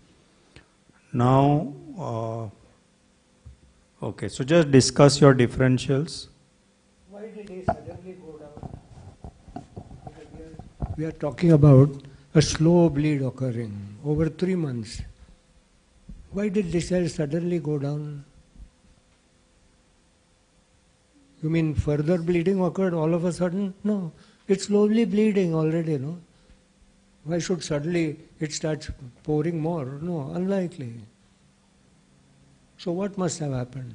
[SPEAKER 1] Now, okay, so just discuss your differentials.
[SPEAKER 2] Why did he suddenly go down? We are talking about a slow bleed occurring over 3 months. Why did this cell suddenly go down? You mean further bleeding occurred all of a sudden? No, it's slowly bleeding already, no? Why should suddenly it start pouring more? No, unlikely. So what must have happened?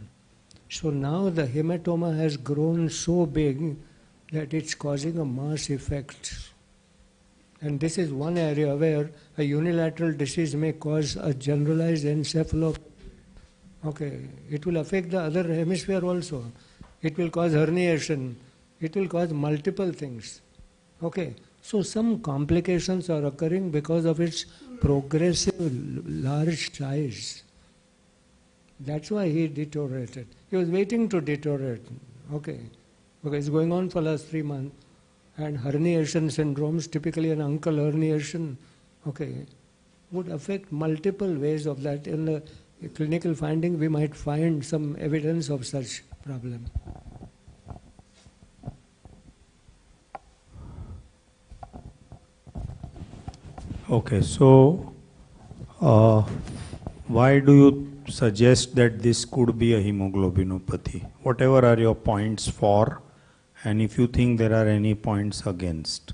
[SPEAKER 2] So now the hematoma has grown so big that it's causing a mass effect. And this is one area where a unilateral disease may cause a generalized encephalopathy. Okay, it will affect the other hemisphere also. It will cause herniation. It will cause multiple things. Okay, so some complications are occurring because of its progressive large size. That's why he deteriorated. He was waiting to deteriorate. Okay, it's going on for the last 3 months. And herniation syndromes, typically an uncle herniation, okay, would affect multiple ways of that. In the clinical finding, we might find some evidence of such problem.
[SPEAKER 1] Okay, so why do you suggest that this could be a hemoglobinopathy? Whatever are your points for, and if you think there are any points against.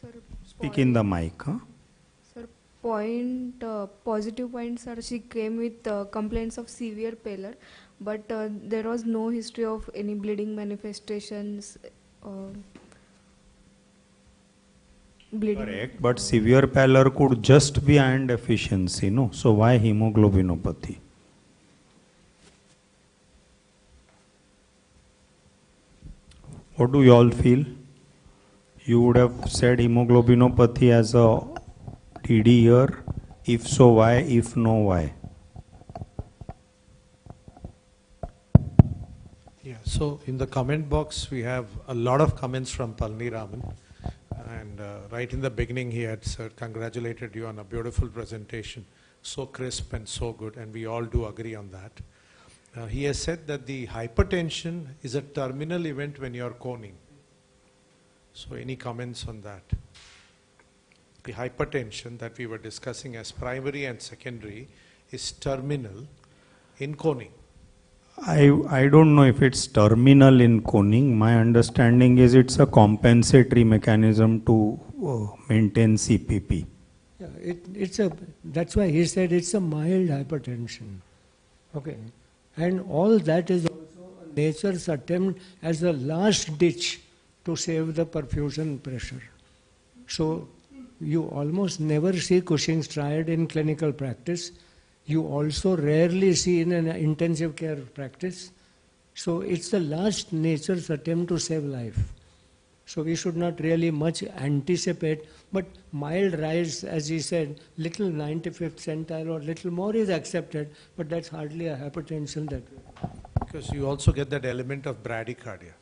[SPEAKER 3] Sir,
[SPEAKER 1] Speak in the mic. Huh?
[SPEAKER 3] Sir, positive points are she came with complaints of severe pallor, but there was no history of any bleeding manifestations. Bleeding.
[SPEAKER 1] Correct, but severe pallor could just be iron deficiency, no? So why hemoglobinopathy? What do you all feel? You would have said hemoglobinopathy as a TD here. If so, why? If no, why?
[SPEAKER 8] Yeah, so in the comment box, we have a lot of comments from Palni Raman. And right in the beginning, he had congratulated you on a beautiful presentation. So crisp and so good, and we all do agree on that. He has said that the hypertension is a terminal event when you are coning. So any comments on that? The hypertension that we were discussing as primary and secondary is terminal in coning.
[SPEAKER 1] I don't know if it's terminal in coning. My understanding is it's a compensatory mechanism to maintain CPP.
[SPEAKER 2] Yeah, that's why he said it's a mild hypertension. Okay. And all that is also nature's attempt as a last ditch to save the perfusion pressure. So you almost never see Cushing's triad in clinical practice. You also rarely see in an intensive care practice. So it's the last nature's attempt to save life. So we should not really much anticipate, but mild rise, as he said, little 95th centile or little more is accepted, but that's hardly a hypertension that way.
[SPEAKER 8] Because you also get that element of bradycardia.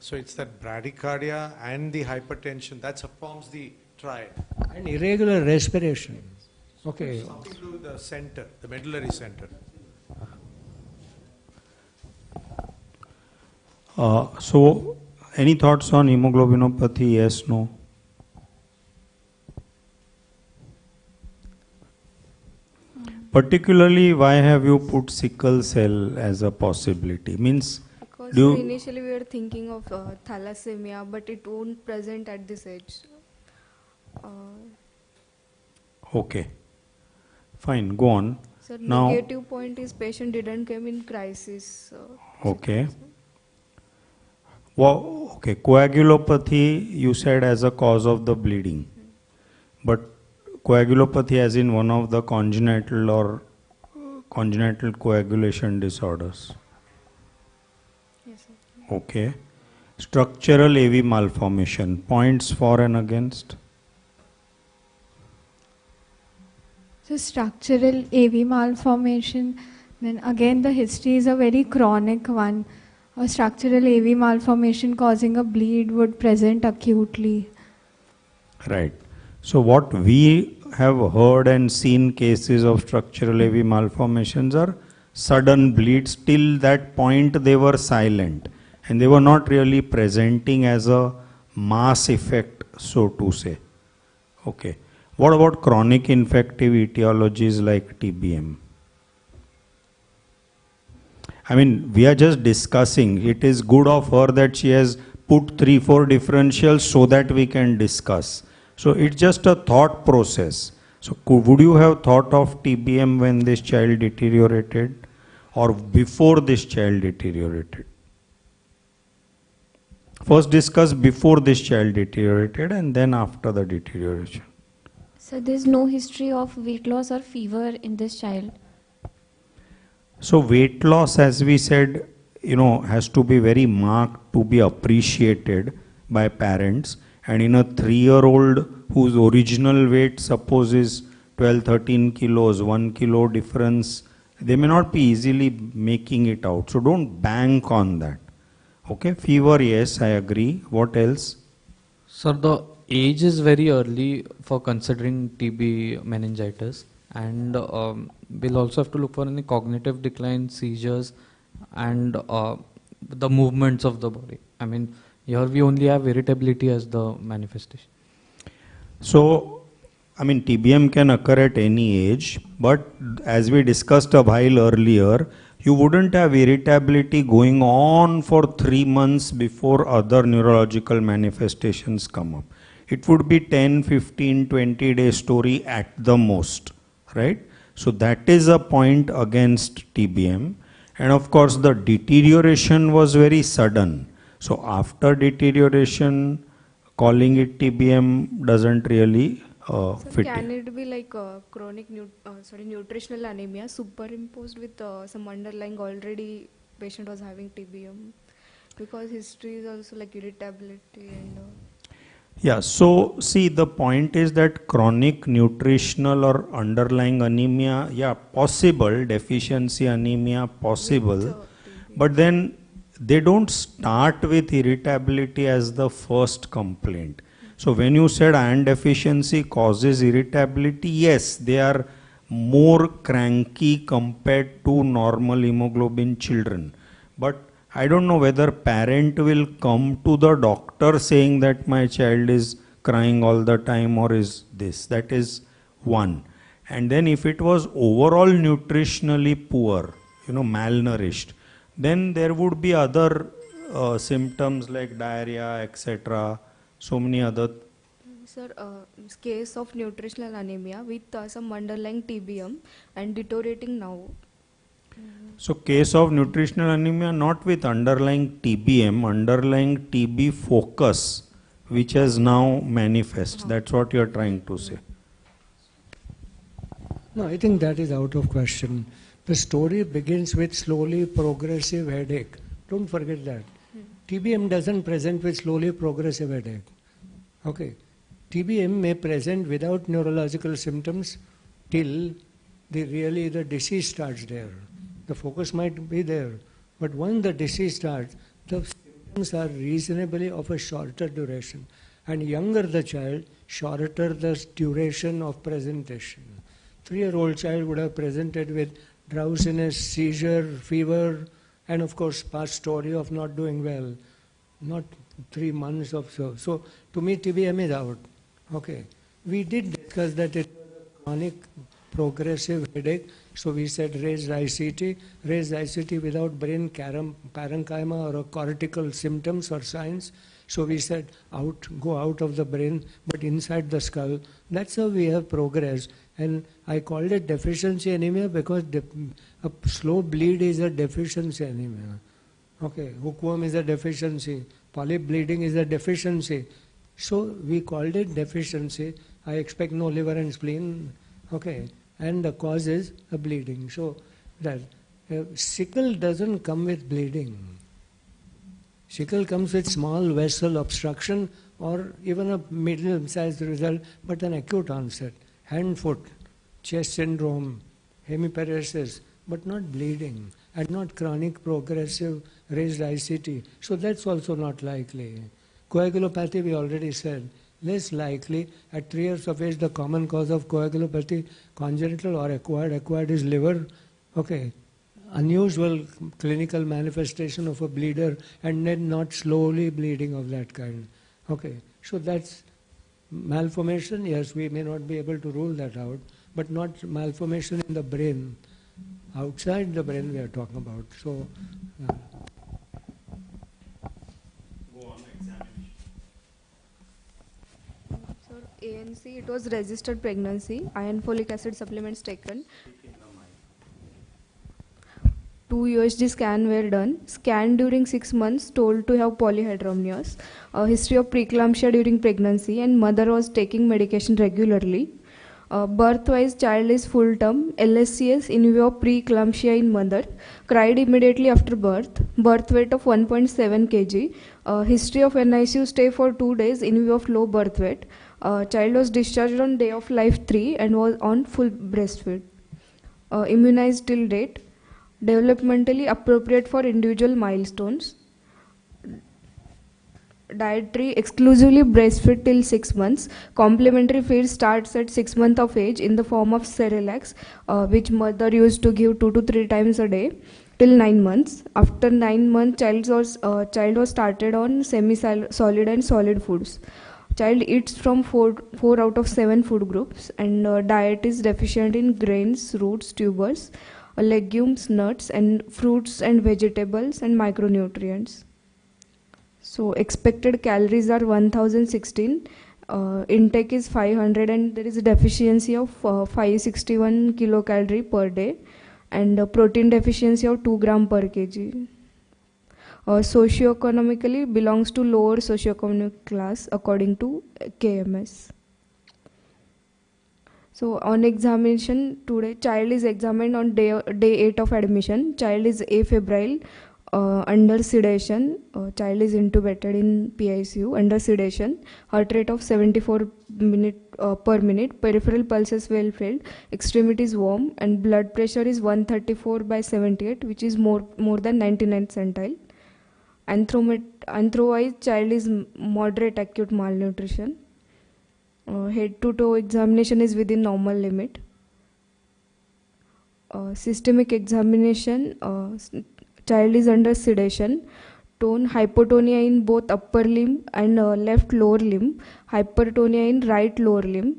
[SPEAKER 8] So it's that bradycardia and the hypertension, that forms the triad.
[SPEAKER 2] And irregular respiration. Okay.
[SPEAKER 8] Something to do with the center, the medullary center.
[SPEAKER 1] So, any thoughts on hemoglobinopathy? Yes, no? Particularly, why have you put sickle cell as a possibility? Means,
[SPEAKER 3] Because initially we were thinking of thalassemia, but it won't present at this age.
[SPEAKER 1] Okay, fine, go on.
[SPEAKER 3] So
[SPEAKER 1] Now,
[SPEAKER 3] negative point is patient didn't come in crisis.
[SPEAKER 1] okay. Well, okay, coagulopathy you said as a cause of the bleeding, but coagulopathy as in one of the congenital or congenital coagulation disorders.
[SPEAKER 3] Yes, sir.
[SPEAKER 1] Okay. Structural AV malformation, points for and against?
[SPEAKER 7] So structural AV malformation, then again the history is a very chronic one. A structural AV malformation causing a bleed would present acutely.
[SPEAKER 1] Right. So what we have heard and seen cases of structural AV malformations are sudden bleeds. Till that point they were silent and they were not really presenting as a mass effect, so to say. Okay. What about chronic infective etiologies like TBM? I mean, we are just discussing. It is good of her that she has put 3-4 differentials so that we can discuss. So it's just a thought process. So would you have thought of TBM when this child deteriorated or before this child deteriorated? First discuss before this child deteriorated and then after the deterioration.
[SPEAKER 6] So there's no history of weight loss or fever in this child.
[SPEAKER 1] So weight loss, as we said, has to be very marked to be appreciated by parents. And in a 3-year-old whose original weight suppose is 12-13 kilos, 1 kilo difference, they may not be easily making it out. So don't bank on that. Okay, fever, yes, I agree. What else?
[SPEAKER 5] Sir, the age is very early for considering TB meningitis, and we'll also have to look for any cognitive decline, seizures, and the movements of the body. I mean, here we only have irritability as the manifestation.
[SPEAKER 1] So, I mean, TBM can occur at any age, but as we discussed a while earlier, you wouldn't have irritability going on for 3 months before other neurological manifestations come up. It would be 10, 15, 20-day story at the most, right? So that is a point against TBM. And of course, the deterioration was very sudden. So after deterioration, calling it TBM doesn't really fit
[SPEAKER 3] Can
[SPEAKER 1] in.
[SPEAKER 3] it be like chronic nutritional anemia superimposed with some underlying already patient was having TBM? Because history is also like irritability and...
[SPEAKER 1] Yeah, so see, the point is that chronic nutritional or underlying anemia, yeah, possible, deficiency anemia, possible, but then they don't start with irritability as the first complaint. So when you said iron deficiency causes irritability, yes, they are more cranky compared to normal hemoglobin children. But I don't know whether parent will come to the doctor saying that my child is crying all the time or is this. That is one. And then if it was overall nutritionally poor, malnourished, then there would be other symptoms like diarrhea, etc. So many other.
[SPEAKER 3] Sir, case of nutritional anemia with some underlying TBM and deteriorating now.
[SPEAKER 1] So case of nutritional anemia not with underlying TBM, underlying TB focus, which has now manifest. That's what you are trying to say.
[SPEAKER 2] No, I think that is out of question. The story begins with slowly progressive headache. Don't forget that. TBM doesn't present with slowly progressive headache. Okay. TBM may present without neurological symptoms till the disease starts there. The focus might be there. But once the disease starts, the symptoms are reasonably of a shorter duration. And younger the child, shorter the duration of presentation. 3-year-old child would have presented with drowsiness, seizure, fever, and of course past story of not doing well. Not 3 months or so. So to me TBM is out. Okay. We did discuss that it was a chronic progressive headache. So we said raised ICT without brain parenchyma or cortical symptoms or signs. So we said go out of the brain, but inside the skull. That's how we have progressed. And I called it deficiency anemia because a slow bleed is a deficiency anemia. Okay, hookworm is a deficiency, polyp bleeding is a deficiency. So we called it deficiency. I expect no liver and spleen. Okay, and the cause is a bleeding. So that sickle doesn't come with bleeding. Sickle comes with small vessel obstruction or even a medium-sized result, but an acute onset. Hand, foot, chest syndrome, hemiparesis, but not bleeding and not chronic progressive raised ICT. So that's also not likely. Coagulopathy, we already said, less likely. At 3 years of age, the common cause of coagulopathy, congenital or acquired. Acquired is liver. Okay. Unusual clinical manifestation of a bleeder and then not slowly bleeding of that kind. Okay. So that's malformation. Yes, we may not be able to rule that out, but not malformation in the brain. Outside the brain we are talking about. So
[SPEAKER 3] ANC, it was registered pregnancy, iron folic acid supplements taken. 2 USG scan were done. Scanned during 6 months, told to have polyhydramnios. History of preeclampsia during pregnancy, and mother was taking medication regularly. Birth-wise, child is full-term. LSCS in view of preeclampsia in mother. Cried immediately after birth. Birth weight of 1.7 kg. History of NICU stay for 2 days in view of low birth weight. Child was discharged on day of life 3 and was on full breastfeed. Immunized till date. Developmentally appropriate for individual milestones. Dietary exclusively breastfeed till 6 months. Complementary feed starts at 6 months of age in the form of Cerelac, which mother used to give 2 to 3 times a day till 9 months. After 9 months, child was started on semi-solid and solid foods. Child eats from 4 out of 7 food groups, and diet is deficient in grains, roots, tubers, legumes, nuts, and fruits and vegetables, and micronutrients. So expected calories are 1016, intake is 500, and there is a deficiency of 561 kilocalorie per day, and protein deficiency of 2 gram per kg. Socioeconomically belongs to lower socioeconomic class according to KMS. So on examination today, child is examined on day 8 of admission. Child is afebrile, under sedation. Child is intubated in PICU under sedation. Heart rate of 74 per minute. Peripheral pulses well filled. Extremities warm, and blood pressure is 134/78, which is more than 99th centile. Anthro-wise, child is moderate acute malnutrition. Head to toe examination is within normal limit. Systemic examination, child is under sedation. Tone hypotonia in both upper limb and left lower limb. Hypertonia in right lower limb.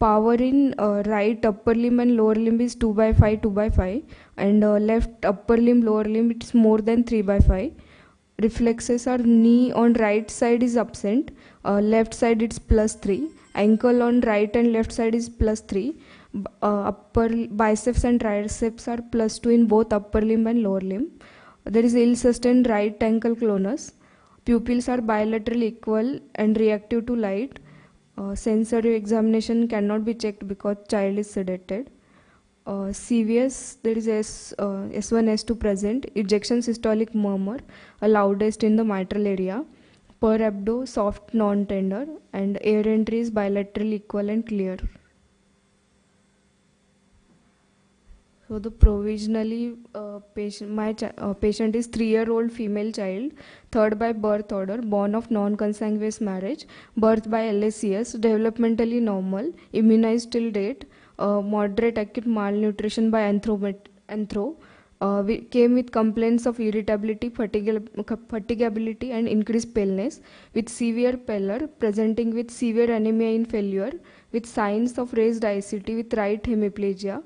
[SPEAKER 3] Power in right upper limb and lower limb is 2/5, 2/5, and left upper limb, lower limb, it's more than 3/5. Reflexes are knee on right side is absent, left side it's +3. Ankle on right and left side is +3. Upper biceps and triceps are +2 in both upper limb and lower limb. There is ill-sustained right ankle clonus. Pupils are bilaterally equal and reactive to light. Sensory examination cannot be checked because child is sedated. CVS, there is S1, S2 present, ejection systolic murmur, loudest in the mitral area, per abdo, soft non-tender, and air entry is bilateral equal and clear. So the provisionally patient is 3-year-old female child, third by birth order, born of non-consanguineous marriage, birth by LACS, developmentally normal, immunized till date, moderate acute malnutrition by anthro. We came with complaints of irritability, fatigability and increased paleness, with severe pallor, presenting with severe anemia in failure, with signs of raised ICT with right hemiplegia,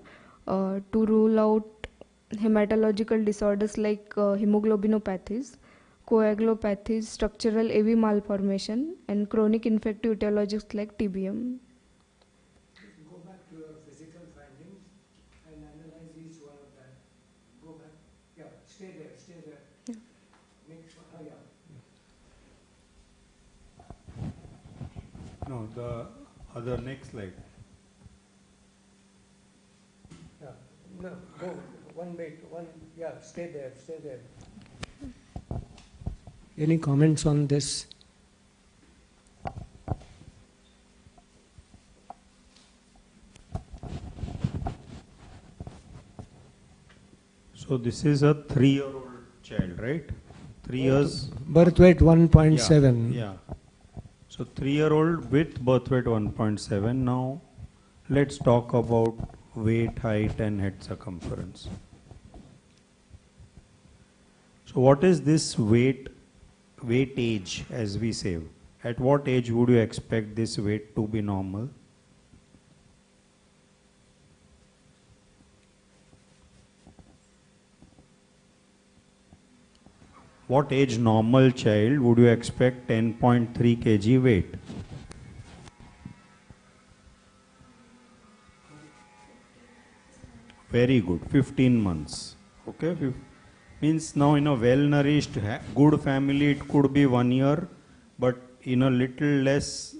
[SPEAKER 3] to rule out hematological disorders like hemoglobinopathies, coagulopathies, structural AV malformation, and chronic infective etiologies like TBM.
[SPEAKER 2] Go back to your physical findings and analyze each one of that. Go back. Yeah, stay there, stay there.
[SPEAKER 3] Yeah.
[SPEAKER 2] Make sure. Oh, yeah.
[SPEAKER 1] No, the other next slide.
[SPEAKER 2] Yeah. No, go. One wait. One. Yeah, stay there, stay there. Any comments on this?
[SPEAKER 1] So this is a 3-year-old child, right? 3 years.
[SPEAKER 2] Birth weight 1.7.
[SPEAKER 1] Yeah. So 3-year-old with birth weight 1.7. Now let's talk about weight, height and head circumference. So what is this weight age, as we say? At what age would you expect this weight to be normal? What age normal child would you expect 10.3 kg weight? Very good, 15 months. Okay, means now in a well-nourished, good family it could be 1 year, but in a little less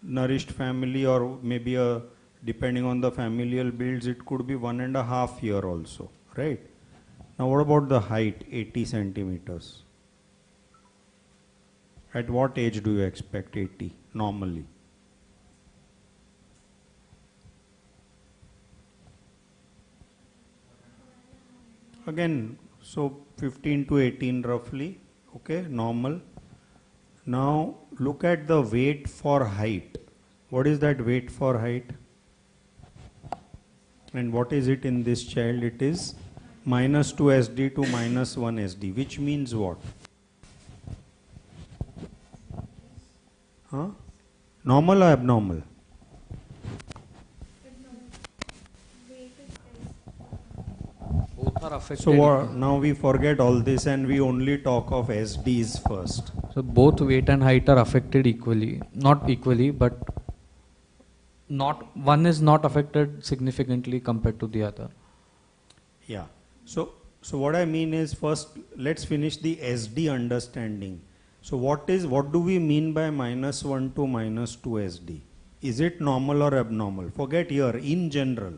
[SPEAKER 1] nourished family, or maybe depending on the familial builds, it could be 1.5 years also, right? Now what about the height, 80 centimeters? At what age do you expect 80 normally? Again, so 15 to 18 roughly, okay, normal. Now look at the weight for height. What is that weight for height? And what is it in this child? It is -2 SD to -1 SD, which means what? Huh? Normal or abnormal?
[SPEAKER 5] Both are affected.
[SPEAKER 1] So now we forget all this and we only talk of SDs first.
[SPEAKER 5] So both weight and height are affected equally. Not equally, but not one is not affected significantly compared to the other.
[SPEAKER 1] Yeah. So what I mean is, first let's finish the SD understanding. So what do we mean by -1 to -2 SD? Is it normal or abnormal? Forget here, in general.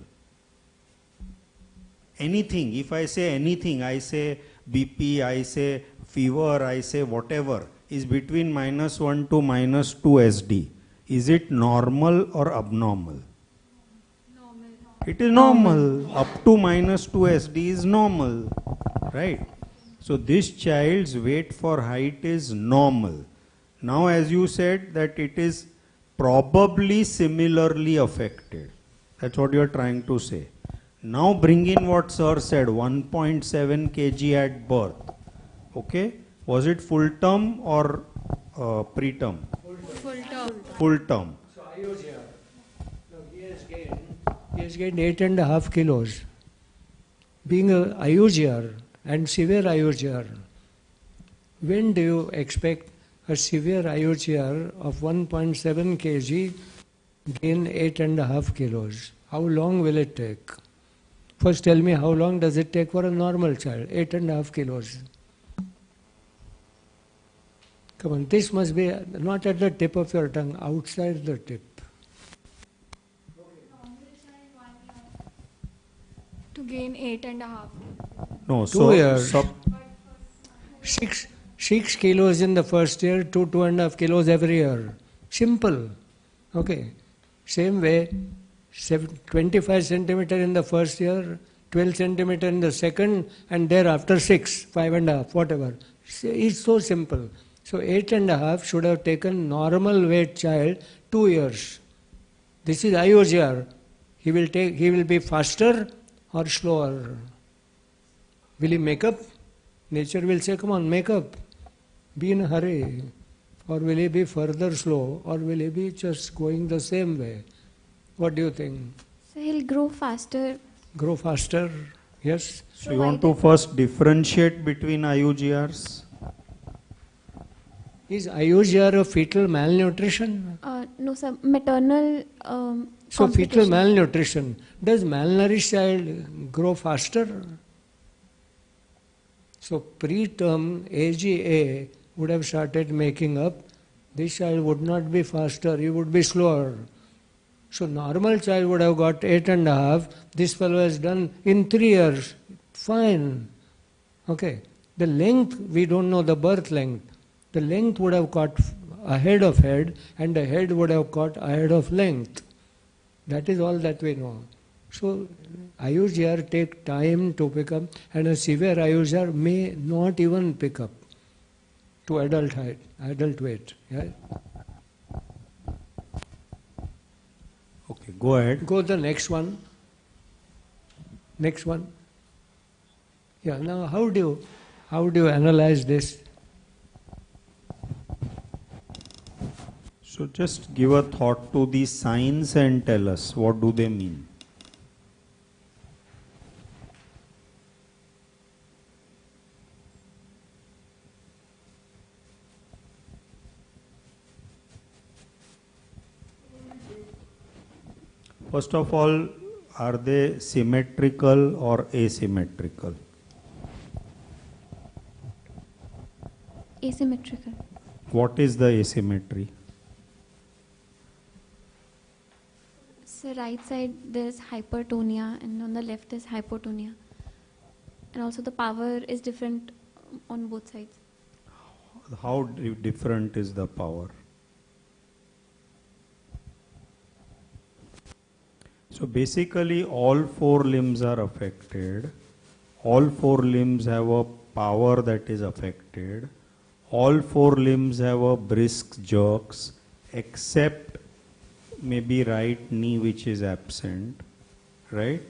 [SPEAKER 1] Anything, if I say anything, I say BP, I say fever, I say whatever, is between -1 to -2 SD. Is it normal or abnormal? It is normal. Up to -2 SD is normal, right? So this child's weight for height is normal. Now as you said that it is probably similarly affected. That's what you are trying to say. Now bring in what sir said, 1.7 kg at birth. Okay? Was it full term or preterm?
[SPEAKER 7] Full term.
[SPEAKER 1] Full term.
[SPEAKER 2] So Ayodhya, now he has gained 8.5 kilos. Being a IUGR and severe IUGR, when do you expect a severe IUGR of 1.7 kg gain 8.5 kilos? How long will it take? First tell me, how long does it take for a normal child? 8.5 kilos. Come on, this must be not at the tip of your tongue, outside the tip.
[SPEAKER 7] gain 8.5.
[SPEAKER 1] No,
[SPEAKER 2] 2 years. 6 kilos in the first year, 2.5 kilos every year. Simple. Okay. Same way, 25 centimeter in the first year, 12 centimeter in the second, and thereafter 6, 5.5, whatever. It's so simple. So 8.5 should have taken normal weight child 2 years. This is IOGR. He will be faster or slower. Will he make up? Nature will say, come on, make up. Be in a hurry. Or will he be further slow? Or will he be just going the same way? What do you think?
[SPEAKER 6] So he'll grow faster.
[SPEAKER 2] Grow faster? Yes?
[SPEAKER 1] So you want to first differentiate between IUGRs?
[SPEAKER 2] Is IUGR a fetal malnutrition?
[SPEAKER 6] No, sir. Maternal
[SPEAKER 2] So fetal
[SPEAKER 6] complication.
[SPEAKER 2] malnutrition. Does malnourished child grow faster? So preterm AGA would have started making up. This child would not be faster, he would be slower. So normal child would have got 8.5. This fellow has done in 3 years. Fine. Okay. The length, we don't know the birth length. The length would have got ahead of head and the head would have got ahead of length. That is all that we know. So IUGR take time to pick up, and a severe IUGR may not even pick up to adult height, adult weight. Yeah?
[SPEAKER 1] Okay, go ahead.
[SPEAKER 2] Go the next one. Next one. Yeah. Now, how do you analyze this?
[SPEAKER 1] So just give a thought to these signs and tell us what do they mean. First of all, are they symmetrical or asymmetrical?
[SPEAKER 6] Asymmetrical.
[SPEAKER 1] What is the asymmetry?
[SPEAKER 6] So right side there's hypertonia and on the left is hypotonia. And also the power is different on both sides.
[SPEAKER 1] How different is the power? So basically all 4 limbs are affected. All 4 limbs have a power that is affected. All 4 limbs have a brisk jerks except maybe right knee which is absent, right?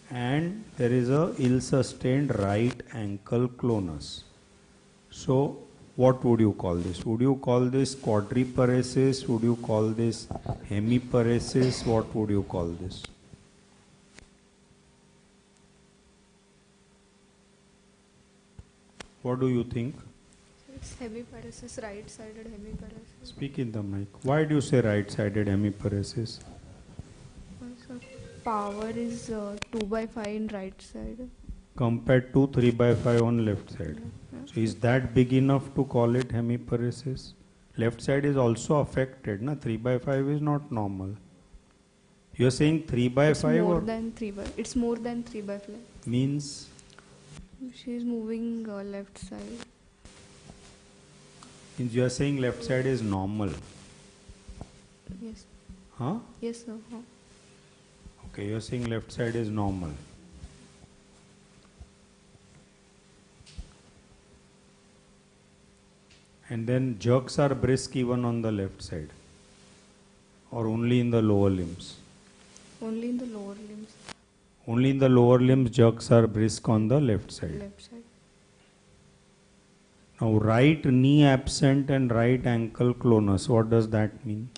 [SPEAKER 1] And there is a ill-sustained right ankle clonus. So what would you call this? Would you call this quadriparesis? Would you call this hemiparesis? What would you call this? What do you think?
[SPEAKER 3] It's hemiparesis, right-sided hemiparesis.
[SPEAKER 1] Speak in the mic. Why do you say right-sided hemiparesis?
[SPEAKER 3] Also, power is 2/5 in right side.
[SPEAKER 1] Compared to 3/5 on left side. So is that big enough to call it hemiparesis? Left side is also affected, na? 3/5 is not normal. You are saying 3/5
[SPEAKER 3] It's more
[SPEAKER 1] or
[SPEAKER 3] than 3/5. It's more than 3/5.
[SPEAKER 1] means
[SPEAKER 3] She's moving left side.
[SPEAKER 1] you are saying left side is normal.
[SPEAKER 3] Yes.
[SPEAKER 1] Huh?
[SPEAKER 3] Yes, sir. Huh.
[SPEAKER 1] Okay, you are saying left side is normal. And then jerks are brisk even on the left side or only in the lower limbs?
[SPEAKER 3] Only in the lower limbs.
[SPEAKER 1] Only in the lower limbs jerks are brisk on the left side.
[SPEAKER 3] Left side.
[SPEAKER 1] Now right knee absent and right ankle clonus, what does that mean?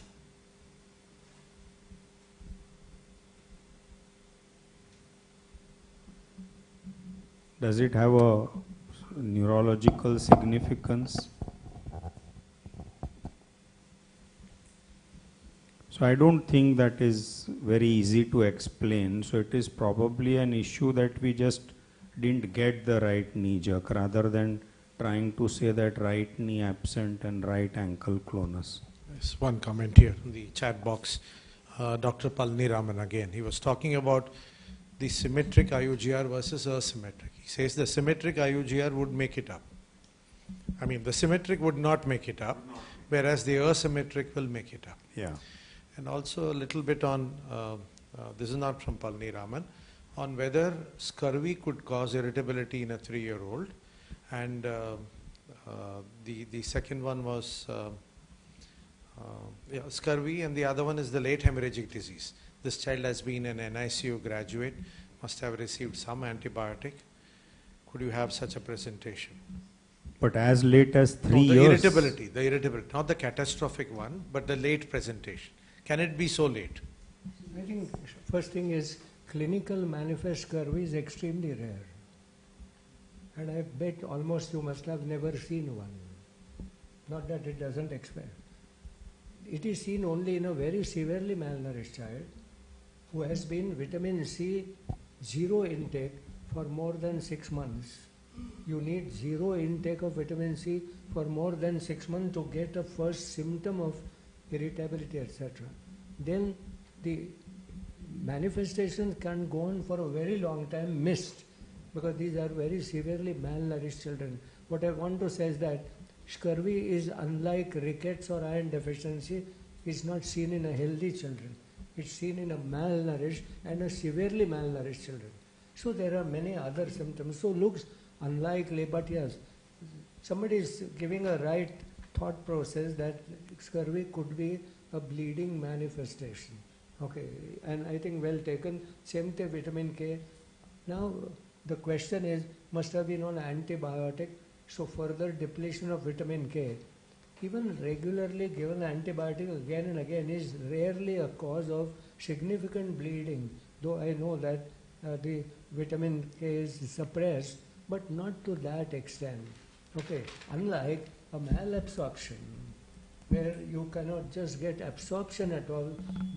[SPEAKER 1] Does it have a neurological significance? So I don't think that is very easy to explain. So it is probably an issue that we just didn't get the right knee jerk rather than trying to say that right knee absent and right ankle clonus.
[SPEAKER 8] There's one comment here in the chat box. Dr. Palni Raman again. He was talking about the symmetric IUGR versus asymmetric. He says the symmetric IUGR would make it up. I mean, the symmetric would not make it up, whereas the asymmetric will make it up.
[SPEAKER 1] Yeah.
[SPEAKER 8] And also a little bit on, this is not from Palni Raman, on whether scurvy could cause irritability in a 3-year-old. And the second one was scurvy, and the other one is the late hemorrhagic disease. This child has been an NICU graduate, must have received some antibiotic. Could you have such a presentation?
[SPEAKER 1] But as late as 3
[SPEAKER 8] No,
[SPEAKER 1] years.
[SPEAKER 8] the irritability, not the catastrophic one, but the late presentation. Can it be so late?
[SPEAKER 2] I think first thing is clinical manifest scurvy is extremely rare. And I bet almost you must have never seen one. Not that it doesn't expire. It is seen only in a very severely malnourished child who has been vitamin C 0 intake for more than 6 months. You need 0 intake of vitamin C for more than 6 months to get a first symptom of irritability, etc. Then the manifestations can go on for a very long time, missed, because these are very severely malnourished children. What I want to say is that scurvy is unlike rickets or iron deficiency, is not seen in a healthy children. It's seen in a malnourished and a severely malnourished children. So there are many other symptoms. So looks unlikely, but yes, somebody is giving a right thought process that scurvy could be a bleeding manifestation. Okay, and I think well taken. Same thing, vitamin K. Now the question is, must have been on antibiotic, so further depletion of vitamin K. Even regularly given antibiotic again and again is rarely a cause of significant bleeding, though I know that the vitamin K is suppressed, but not to that extent. Okay, unlike a malabsorption, where you cannot just get absorption at all,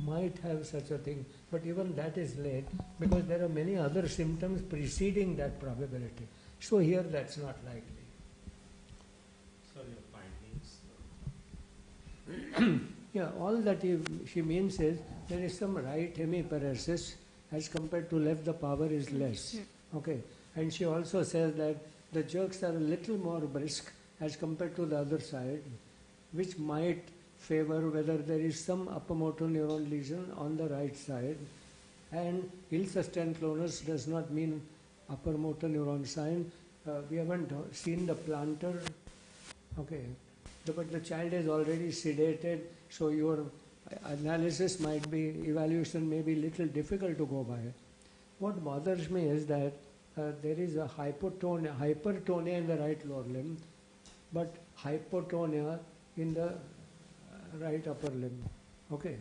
[SPEAKER 2] might have such a thing, but even that is late because there are many other symptoms preceding that probability. So here that's not likely.
[SPEAKER 1] So your findings?
[SPEAKER 2] Yeah, all that she means is there is some right hemiparesis as compared to left, the power is less. Okay, and she also says that the jerks are a little more brisk as compared to the other side, which might favor whether there is some upper motor neuron lesion on the right side. And ill-sustained clonus does not mean upper motor neuron sign. We haven't seen the plantar. Okay, but the child is already sedated, so your analysis might be, evaluation may be little difficult to go by. What bothers me is that there is a hypertonia in the right lower limb, but hypotonia in the right upper limb. Okay,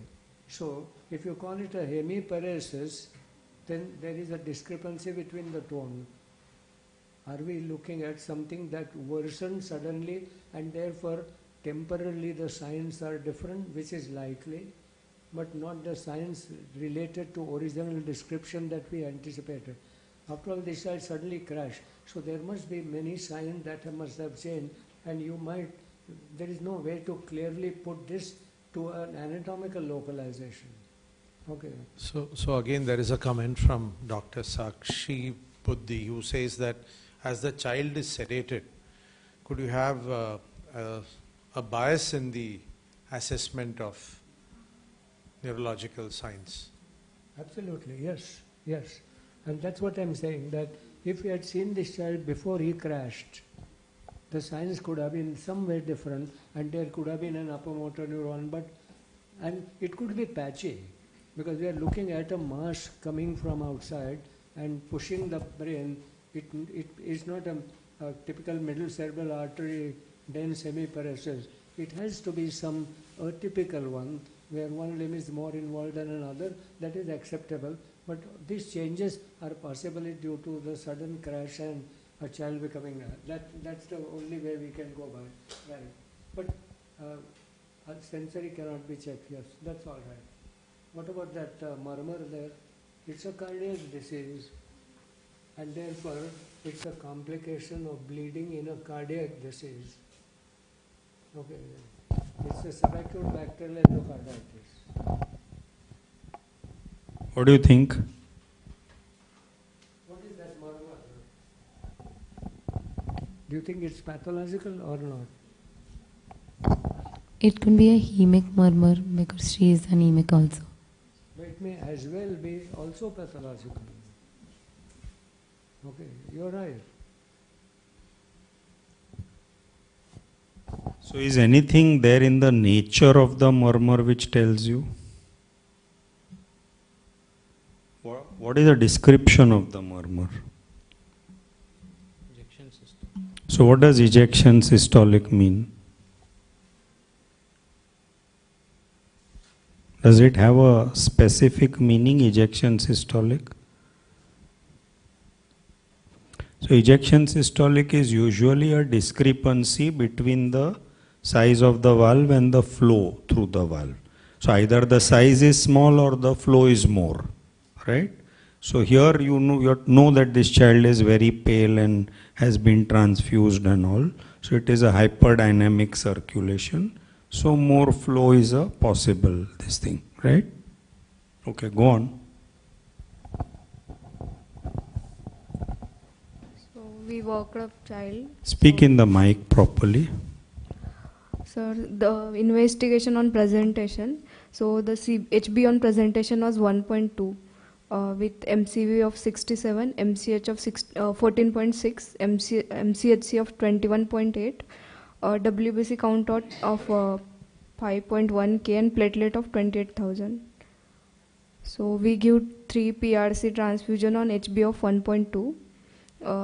[SPEAKER 2] so if you call it a hemiparesis, then there is a discrepancy between the tone. Are we looking at something that worsens suddenly and therefore temporarily the signs are different, which is likely, but not the signs related to original description that we anticipated. After all, this child suddenly crashed, so there must be many signs that must have changed, and you might, there is no way to clearly put this to an anatomical localization. Okay.
[SPEAKER 8] So again, there is a comment from Dr. Sakshi Buddhi, who says that as the child is sedated, could you have a bias in the assessment of neurological signs?
[SPEAKER 2] Absolutely, yes, yes. And that's what I'm saying, that if we had seen this child before he crashed, the signs could have been somewhere different, and there could have been an upper motor neuron, and it could be patchy, because we are looking at a mass coming from outside and pushing the brain. It is not a typical middle cerebral artery dense hemiparesis. It has to be some atypical one, where one limb is more involved than another. That is acceptable. But these changes are possibly due to the sudden crash and a child becoming that's the only way we can go by. Right. But sensory cannot be checked. Yes, that's all right. What about that murmur there? It's a cardiac disease, and therefore it's a complication of bleeding in a cardiac disease. Okay, it's a subacute bacterial endocarditis.
[SPEAKER 1] What do you think?
[SPEAKER 2] you think it's pathological or not?
[SPEAKER 4] It can be a hemic murmur because she is anemic also.
[SPEAKER 2] But it may as well be also pathological. Okay, you're right.
[SPEAKER 1] So is anything there in the nature of the murmur which tells you? What is the description of the murmur?
[SPEAKER 5] Ejection system.
[SPEAKER 1] So what does ejection systolic mean? Does it have a specific meaning, ejection systolic? So ejection systolic is usually a discrepancy between the size of the valve and the flow through the valve. So either the size is small or the flow is more, right? So here you know that this child is very pale and has been transfused and all. So it is a hyperdynamic circulation. So more flow is a possible this thing, right? Okay, go on.
[SPEAKER 3] So we worked up child.
[SPEAKER 1] Speak in the mic properly.
[SPEAKER 3] Sir, the investigation on presentation. So the HB on presentation was 1.2 with MCV of 67, MCH of 14.6, MCHC of 21.8, WBC count of 5.1 K and platelet of 28,000. So we give 3 PRC transfusion on HB of 1.2.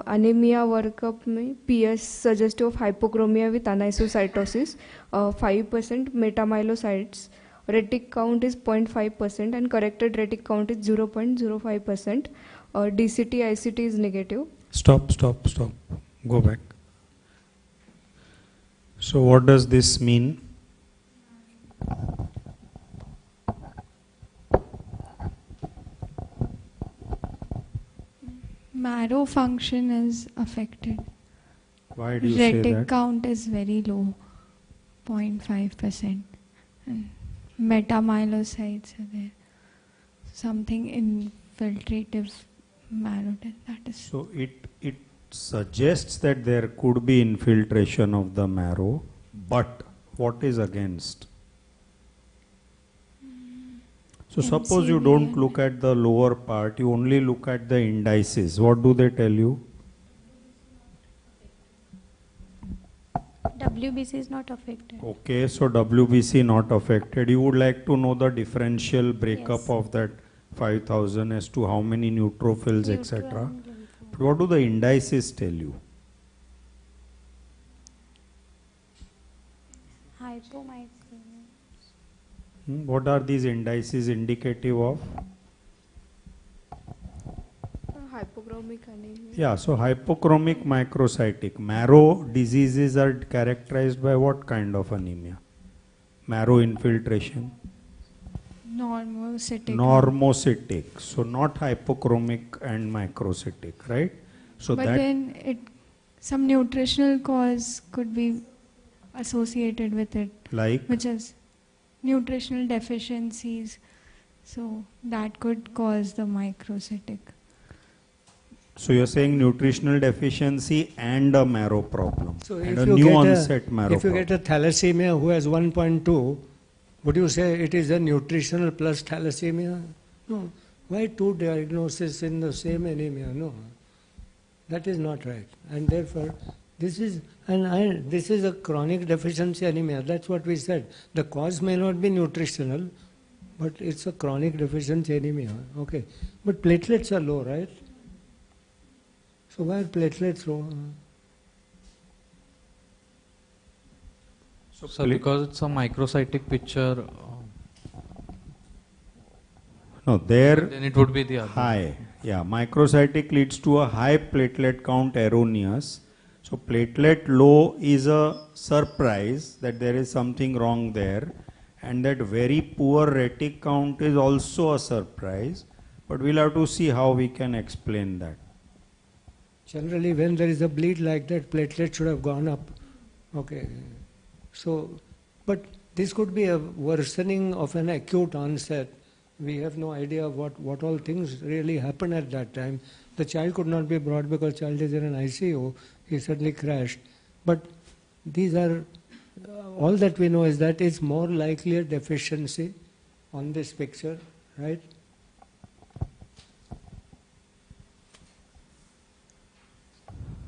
[SPEAKER 3] Anemia workup में PS suggestive of hypochromia with anisocytosis, 5% metamyelocytes. Retic count is 0.5% and corrected retic count is 0.05%. DCT, ICT is negative.
[SPEAKER 1] Stop. Go back. So what does this mean?
[SPEAKER 7] Marrow function is affected.
[SPEAKER 1] Why do you say
[SPEAKER 7] Retic
[SPEAKER 1] that?
[SPEAKER 7] count is very low, 0.5%. And metamyelocytes are there. Something infiltrative marrow, that is.
[SPEAKER 1] So it suggests that there could be infiltration of the marrow, but what is against? So suppose you don't look at the lower part, you only look at the indices. What do they tell you?
[SPEAKER 6] WBC is not affected.
[SPEAKER 1] Okay, so WBC not affected. You would like to know the differential breakup
[SPEAKER 6] Yes.
[SPEAKER 1] of that 5,000 as to how many neutrophils,
[SPEAKER 6] Neutral
[SPEAKER 1] etc.
[SPEAKER 6] and lymphoma.
[SPEAKER 1] But what do the indices tell you?
[SPEAKER 6] Hypomycemia.
[SPEAKER 1] What are these indices indicative of?
[SPEAKER 3] Hypochromic anemia.
[SPEAKER 1] Yeah, so hypochromic microcytic. Marrow diseases are characterized by what kind of anemia? Marrow infiltration.
[SPEAKER 7] Normocytic.
[SPEAKER 1] Normocytic. So not hypochromic and microcytic, right? So
[SPEAKER 7] But
[SPEAKER 1] that
[SPEAKER 7] then some nutritional cause could be associated with it,
[SPEAKER 1] like
[SPEAKER 7] which is nutritional deficiencies. So that could cause the microcytic.
[SPEAKER 1] so you're saying nutritional deficiency and a marrow problem.
[SPEAKER 2] So
[SPEAKER 1] and
[SPEAKER 2] if
[SPEAKER 1] a
[SPEAKER 2] you
[SPEAKER 1] new
[SPEAKER 2] get
[SPEAKER 1] onset marrow
[SPEAKER 2] if you
[SPEAKER 1] problem.
[SPEAKER 2] get a thalassemia who has 1.2, would you say it is a nutritional plus thalassemia? No. Why two diagnoses in the same anemia? No. That is not right. And therefore, this is a chronic deficiency anemia. That's what we said. The cause may not be nutritional, but it's a chronic deficiency anemia. Okay. But platelets are low, right? So why are platelets low?
[SPEAKER 5] So because it's a microcytic picture,
[SPEAKER 1] No, there
[SPEAKER 5] then it would be the other.
[SPEAKER 1] high. Yeah, microcytic leads to a high platelet count erroneous. So platelet low is a surprise that there is something wrong there, and that very poor retic count is also a surprise. But we'll have to see how we can explain that.
[SPEAKER 2] Generally, when there is a bleed like that, platelets should have gone up. Okay. So, but this could be a worsening of an acute onset. we have no idea what all things really happened at that time. The child could not be brought because child is in an ICU. He suddenly crashed. But these are, all that we know is that it's more likely a deficiency on this picture, right?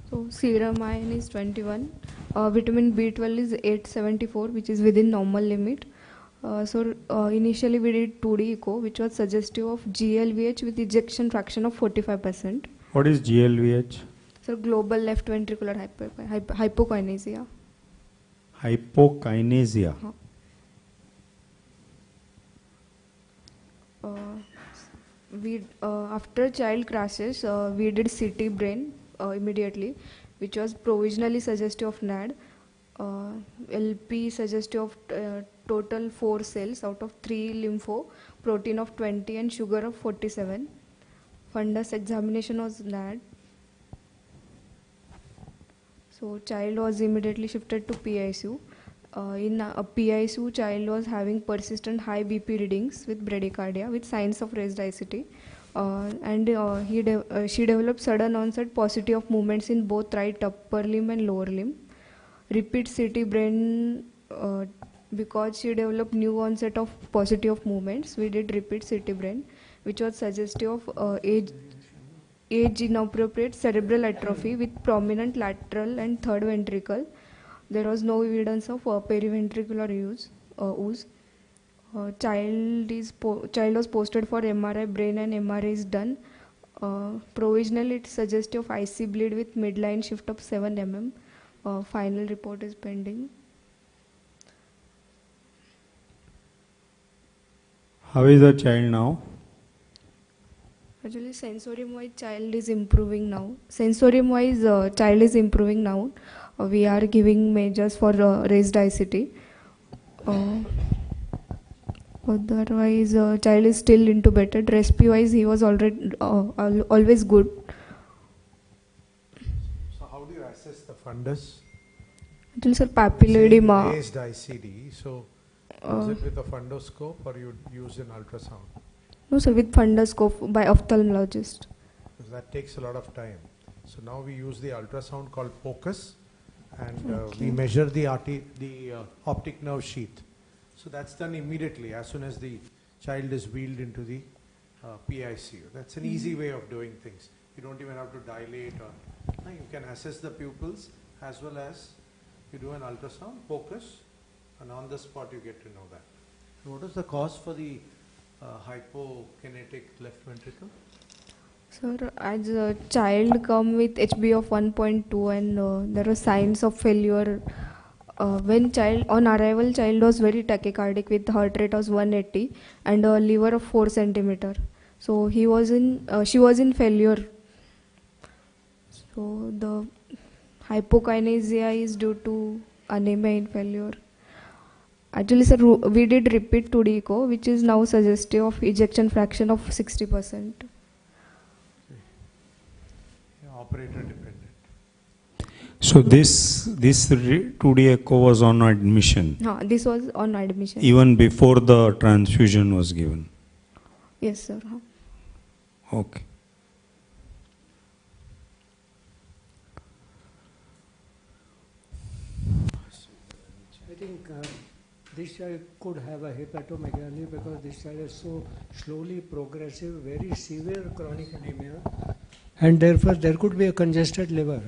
[SPEAKER 3] So serum iron is 21. Vitamin B12 is 874, which is within normal limit. Initially we did 2D echo, which was suggestive of GLVH with ejection fraction of 45%.
[SPEAKER 1] What is GLVH?
[SPEAKER 3] So global left ventricular hypokinesia.
[SPEAKER 1] Hypokinesia.
[SPEAKER 3] After child crashes, we did CT brain immediately, which was provisionally suggestive of NAD. LP suggestive of total 4 cells out of 3 lympho, protein of 20 and sugar of 47. Fundus examination was NAD. So child was immediately shifted to PICU. In a PICU, child was having persistent high BP readings with bradycardia with signs of raised ICT. She developed sudden onset paucity of movements in both right upper limb and lower limb. Repeat CT brain, because she developed new onset of paucity of movements, we did repeat CT brain, which was suggestive of age inappropriate cerebral atrophy with prominent lateral and third ventricle. There was no evidence of periventricular ooze. Child was posted for MRI brain and MRI is done. Provisionally it suggestive of IC bleed with midline shift of 7 mm. Final report is pending.
[SPEAKER 1] How is the child now?
[SPEAKER 3] Actually, sensorium-wise, child is improving now. Child is improving now. We are giving measures for raised ICT. Otherwise, child is still intubated. Recipe-wise, he was already always good.
[SPEAKER 8] So how do you assess the fundus?
[SPEAKER 3] Actually, sir, papilloedema.
[SPEAKER 8] Raised ICD. So is it with a fundoscope or you use an ultrasound?
[SPEAKER 3] No, sir, with fundoscope by ophthalmologist.
[SPEAKER 8] Because that takes a lot of time. So now we use the ultrasound called POCUS, and we measure the optic nerve sheath. So that's done immediately as soon as the child is wheeled into the PICU. That's an easy way of doing things. You don't even have to dilate, or you can assess the pupils as well as you do an ultrasound, POCUS, and on the spot you get to know that. So what is the cause for the hypokinetic left ventricle?
[SPEAKER 3] Sir, as a child come with HB of 1.2 and there were signs of failure. When child on arrival, child was very tachycardic with heart rate was 180 and a liver of 4 centimeter. So she was in failure. So the hypokinesia is due to anemia in failure. Actually, sir, we did repeat 2D echo, which is now suggestive of ejection fraction of 60%.
[SPEAKER 8] Operator dependent.
[SPEAKER 1] So this 2D echo was on admission.
[SPEAKER 3] This was on admission.
[SPEAKER 1] Even before the transfusion was given.
[SPEAKER 3] Yes, sir.
[SPEAKER 1] Okay.
[SPEAKER 2] I think this child could have a hepatomegaly because this child is so slowly progressive, very severe chronic anemia, and therefore there could be a congested liver.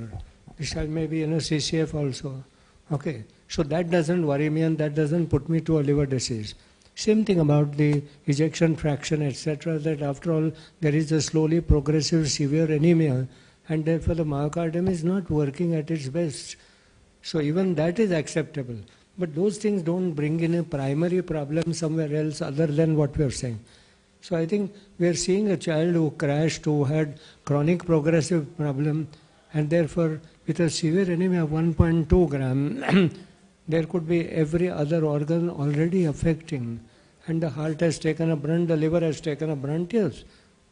[SPEAKER 2] This child may be in a CCF also. Okay, so that doesn't worry me and that doesn't put me to a liver disease. Same thing about the ejection fraction, etc., that after all there is a slowly progressive severe anemia and therefore the myocardium is not working at its best. So even that is acceptable. But those things don't bring in a primary problem somewhere else other than what we are saying. So I think we are seeing a child who crashed, who had chronic progressive problem, and therefore with a severe anemia of 1.2 gram, there could be every other organ already affecting. And the heart has taken a brunt, the liver has taken a brunt, yes.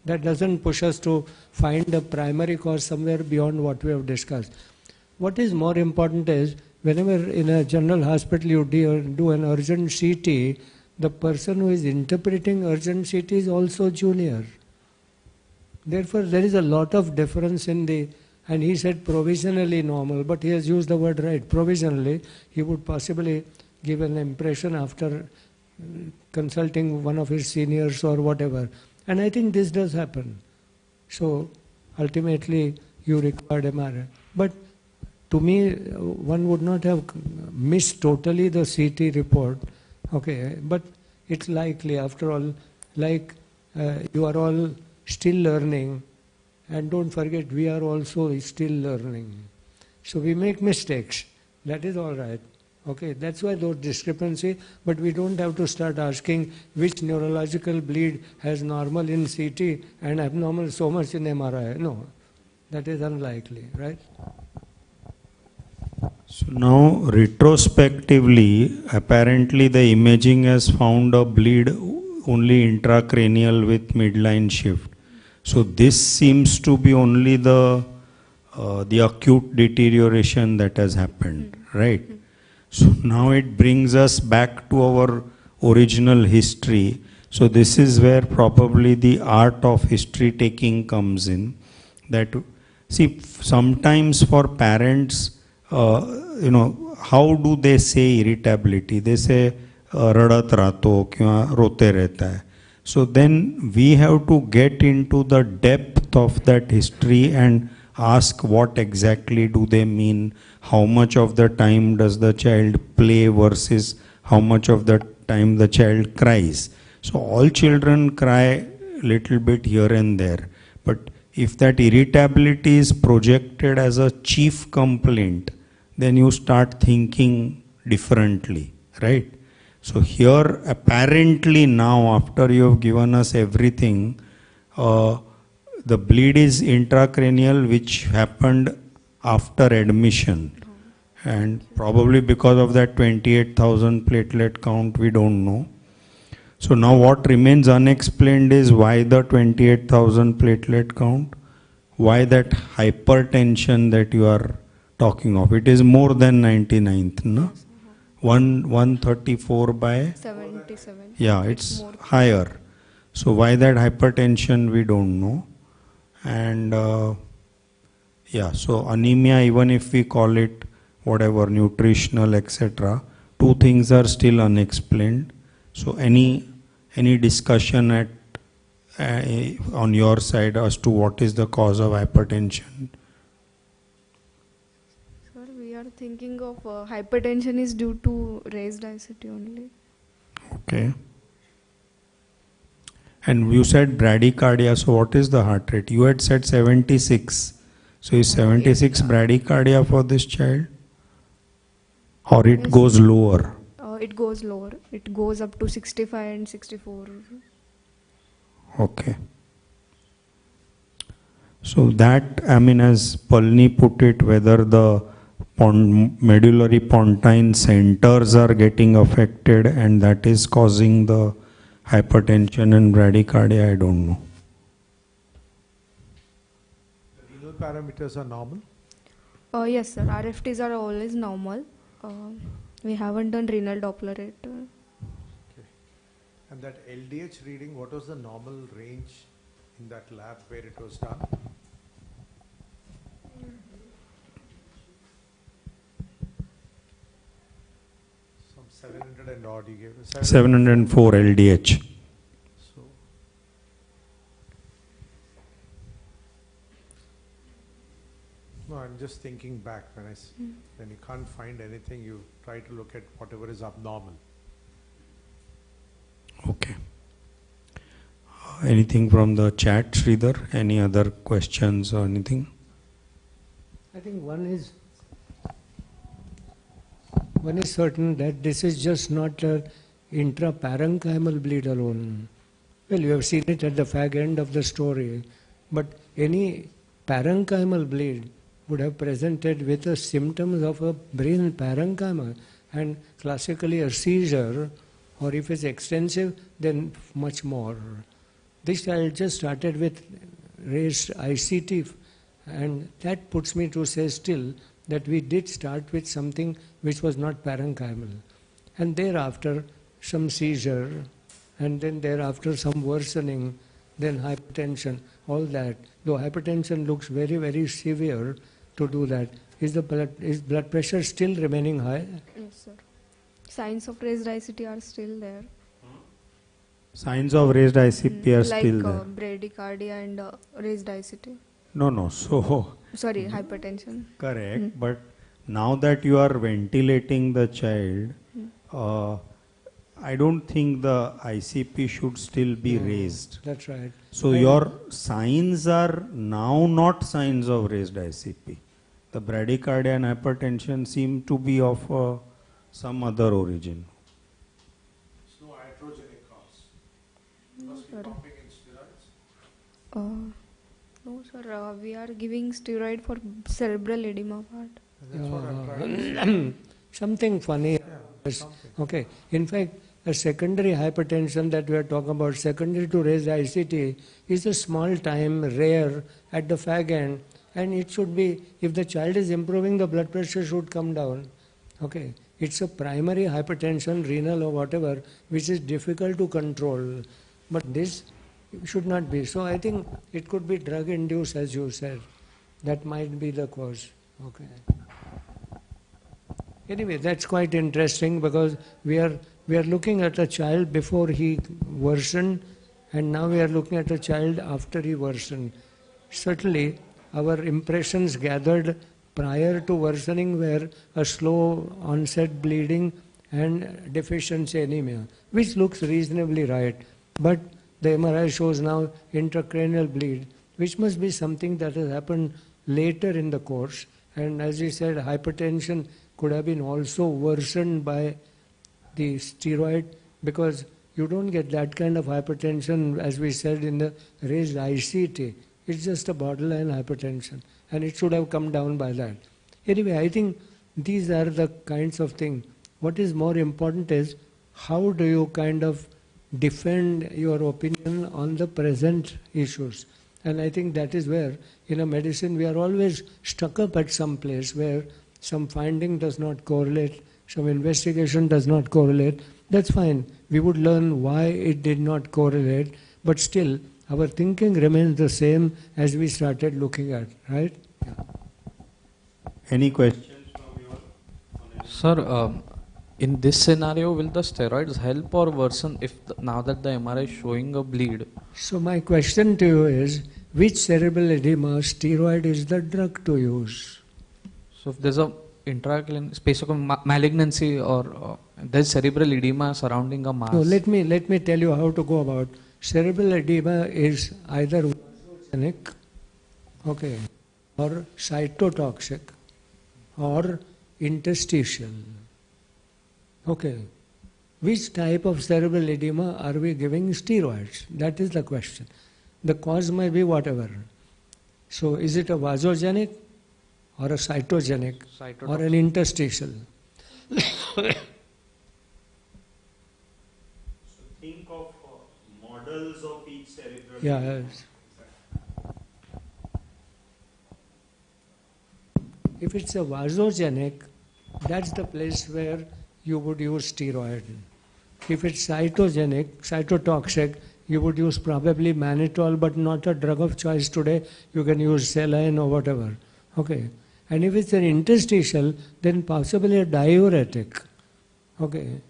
[SPEAKER 2] That doesn't push us to find a primary cause somewhere beyond what we have discussed. What is more important is, whenever in a general hospital you do an urgent CT, the person who is interpreting urgent CT is also junior. Therefore, there is a lot of difference in the, and he said provisionally normal, but he has used the word right. Provisionally, he would possibly give an impression after consulting one of his seniors or whatever. And I think this does happen. So, ultimately, you required MRI. But to me, one would not have missed totally the CT report. Okay, but it's likely, after all, like you are all still learning, and don't forget, we are also still learning. So we make mistakes. That is all right. Okay, that's why those discrepancy, but we don't have to start asking which neurological bleed has normal in CT and abnormal so much in MRI. No, that is unlikely, right?
[SPEAKER 1] So now retrospectively, apparently the imaging has found a bleed only intracranial with midline shift. So this seems to be only the acute deterioration that has happened, right? So now it brings us back to our original history. So this is where probably the art of history taking comes in. That, see, sometimes for parents, how do they say irritability? They say radat rato kya rote rehta hai. So then we have to get into the depth of that history and ask what exactly do they mean, how much of the time does the child play versus how much of the time the child cries. So all children cry little bit here and there, but if that irritability is projected as a chief complaint, then you start thinking differently, right? So here apparently now, after you have given us everything, the bleed is intracranial, which happened after admission, and probably because of that 28,000 platelet count, we don't know. So now what remains unexplained is why the 28,000 platelet count, why that hypertension that you are talking of. It is more than 99th, no? 134 by
[SPEAKER 3] 77.
[SPEAKER 1] yeah, it's higher. So why that hypertension, we don't know. And yeah, so anemia, even if we call it whatever, nutritional, etc., two things are still unexplained. So any discussion at on your side as to what is the cause of hypertension?
[SPEAKER 3] Sir, we are thinking of hypertension is due to raised ICT only.
[SPEAKER 1] Okay. And you said bradycardia, so what is the heart rate? You had said 76. So is 76 bradycardia for this child? Or it goes lower?
[SPEAKER 3] It goes lower. It goes up to 65 and 64.
[SPEAKER 1] Okay. So that, I mean, as Palni put it, whether the medullary pontine centers are getting affected and that is causing the hypertension and bradycardia, I don't know.
[SPEAKER 8] The renal parameters are normal?
[SPEAKER 3] Yes, sir. RFTs are always normal. We haven't done renal Doppler yet.
[SPEAKER 8] Okay. And that LDH reading, what was the normal range in that lab where it was done? Some 700 and odd you gave.
[SPEAKER 1] 704 LDH.
[SPEAKER 8] So, no, I'm just thinking back when you can't find anything, you try to look at whatever is abnormal.
[SPEAKER 1] Okay. Anything from the chat, Sridhar? Any other questions or anything?
[SPEAKER 2] I think one is certain, that this is just not an intraparenchymal bleed alone. Well, you have seen it at the fag end of the story, but any parenchymal bleed would have presented with the symptoms of a brain parenchyma, and classically a seizure, or if it's extensive, then much more. This child just started with raised ICT, and that puts me to say still that we did start with something which was not parenchymal. And thereafter, some seizure, and then thereafter some worsening, then hypertension, all that. Though hypertension looks very, very severe to do that. Is blood pressure still remaining high?
[SPEAKER 3] Yes, sir. Signs of raised ICT are still there.
[SPEAKER 1] Signs of raised ICP are still there.
[SPEAKER 3] Like bradycardia and raised ICT.
[SPEAKER 1] No. So,
[SPEAKER 3] Sorry, hypertension.
[SPEAKER 1] correct. But now that you are ventilating the child, I don't think the ICP should still be raised.
[SPEAKER 2] That's right.
[SPEAKER 1] So your signs are now not signs of raised ICP. The bradycardia and hypertension seem to be of some other origin.
[SPEAKER 8] It's no iatrogenic cause. Must be pumping in steroids.
[SPEAKER 3] No, sir. We are giving steroid for cerebral edema part.
[SPEAKER 8] That's what I'm trying to say.
[SPEAKER 2] Something funny. Okay. In fact, a secondary hypertension that we are talking about, secondary to raised ICT, is a small time, rare, at the fag end, and it should be, if the child is improving, the blood pressure should come down. Okay. It's a primary hypertension, renal or whatever, which is difficult to control. But this should not be. So I think it could be drug induced, as you said. That might be the cause. Okay. Anyway, that's quite interesting because we are looking at a child before he worsened, and now we are looking at a child after he worsened. Certainly, our impressions gathered prior to worsening were a slow onset bleeding and deficiency anemia, which looks reasonably right. But the MRI shows now intracranial bleed, which must be something that has happened later in the course. And as we said, hypertension could have been also worsened by the steroid, because you don't get that kind of hypertension, as we said, in the raised ICT. It's just a borderline hypertension, and it should have come down by that. Anyway, I think these are the kinds of things. What is more important is how do you kind of defend your opinion on the present issues. And I think that is where, in a medicine, we are always stuck up at some place where some finding does not correlate, some investigation does not correlate. That's fine. We would learn why it did not correlate, but still, our thinking remains the same as we started looking at, right? Yeah.
[SPEAKER 1] Any questions from you all?
[SPEAKER 5] Sir, in this scenario, will the steroids help or worsen if now that the MRI is showing a bleed?
[SPEAKER 2] So my question to you is, which cerebral edema steroid is the drug to use?
[SPEAKER 5] So if there's a intracranial space of malignancy or there's cerebral edema surrounding a mass.
[SPEAKER 2] So let me tell you how to go about. Cerebral edema is either vasogenic, okay, or cytotoxic, or interstitial. Okay. Which type of cerebral edema are we giving steroids? That is the question. The cause may be whatever. So is it a vasogenic or a cytogenic or an interstitial?
[SPEAKER 1] Think of models of each cerebral.
[SPEAKER 2] Yes. If it's a vasogenic, that's the place where you would use steroid. If it's cytogenic, cytotoxic, you would use probably mannitol, but not a drug of choice today. You can use saline or whatever. Okay. And if it's an interstitial, then possibly a diuretic. Okay.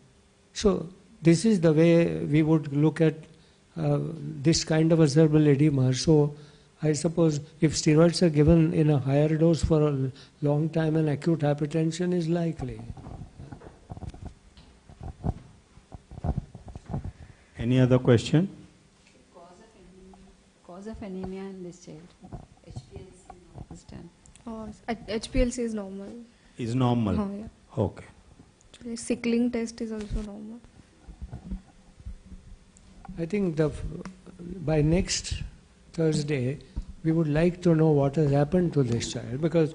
[SPEAKER 2] So this is the way we would look at this kind of a cerebral edema. So I suppose if steroids are given in a higher dose for a long time, and acute hypertension is likely.
[SPEAKER 1] Any other question?
[SPEAKER 9] Cause of anemia in this child. HPLC is done.
[SPEAKER 3] HPLC is normal.
[SPEAKER 1] Is normal?
[SPEAKER 3] Oh, yeah.
[SPEAKER 1] Okay.
[SPEAKER 3] Actually, sickling test is also normal.
[SPEAKER 2] I think by next Thursday, we would like to know what has happened to this child, because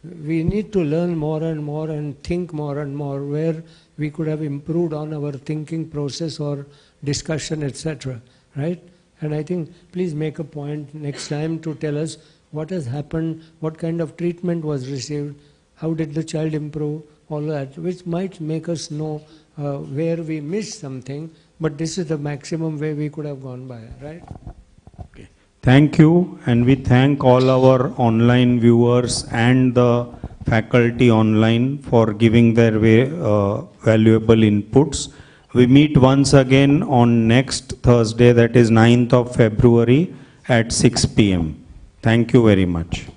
[SPEAKER 2] we need to learn more and more and think more and more where we could have improved on our thinking process or discussion, etc. Right? And I think please make a point next time to tell us what has happened, what kind of treatment was received, how did the child improve, all that, which might make us know where we missed something, but this is the maximum way we could have gone by, right?
[SPEAKER 1] Okay. Thank you, and we thank all our online viewers and the faculty online for giving their valuable inputs. We meet once again on next Thursday, that is 9th of February at 6 p.m. Thank you very much.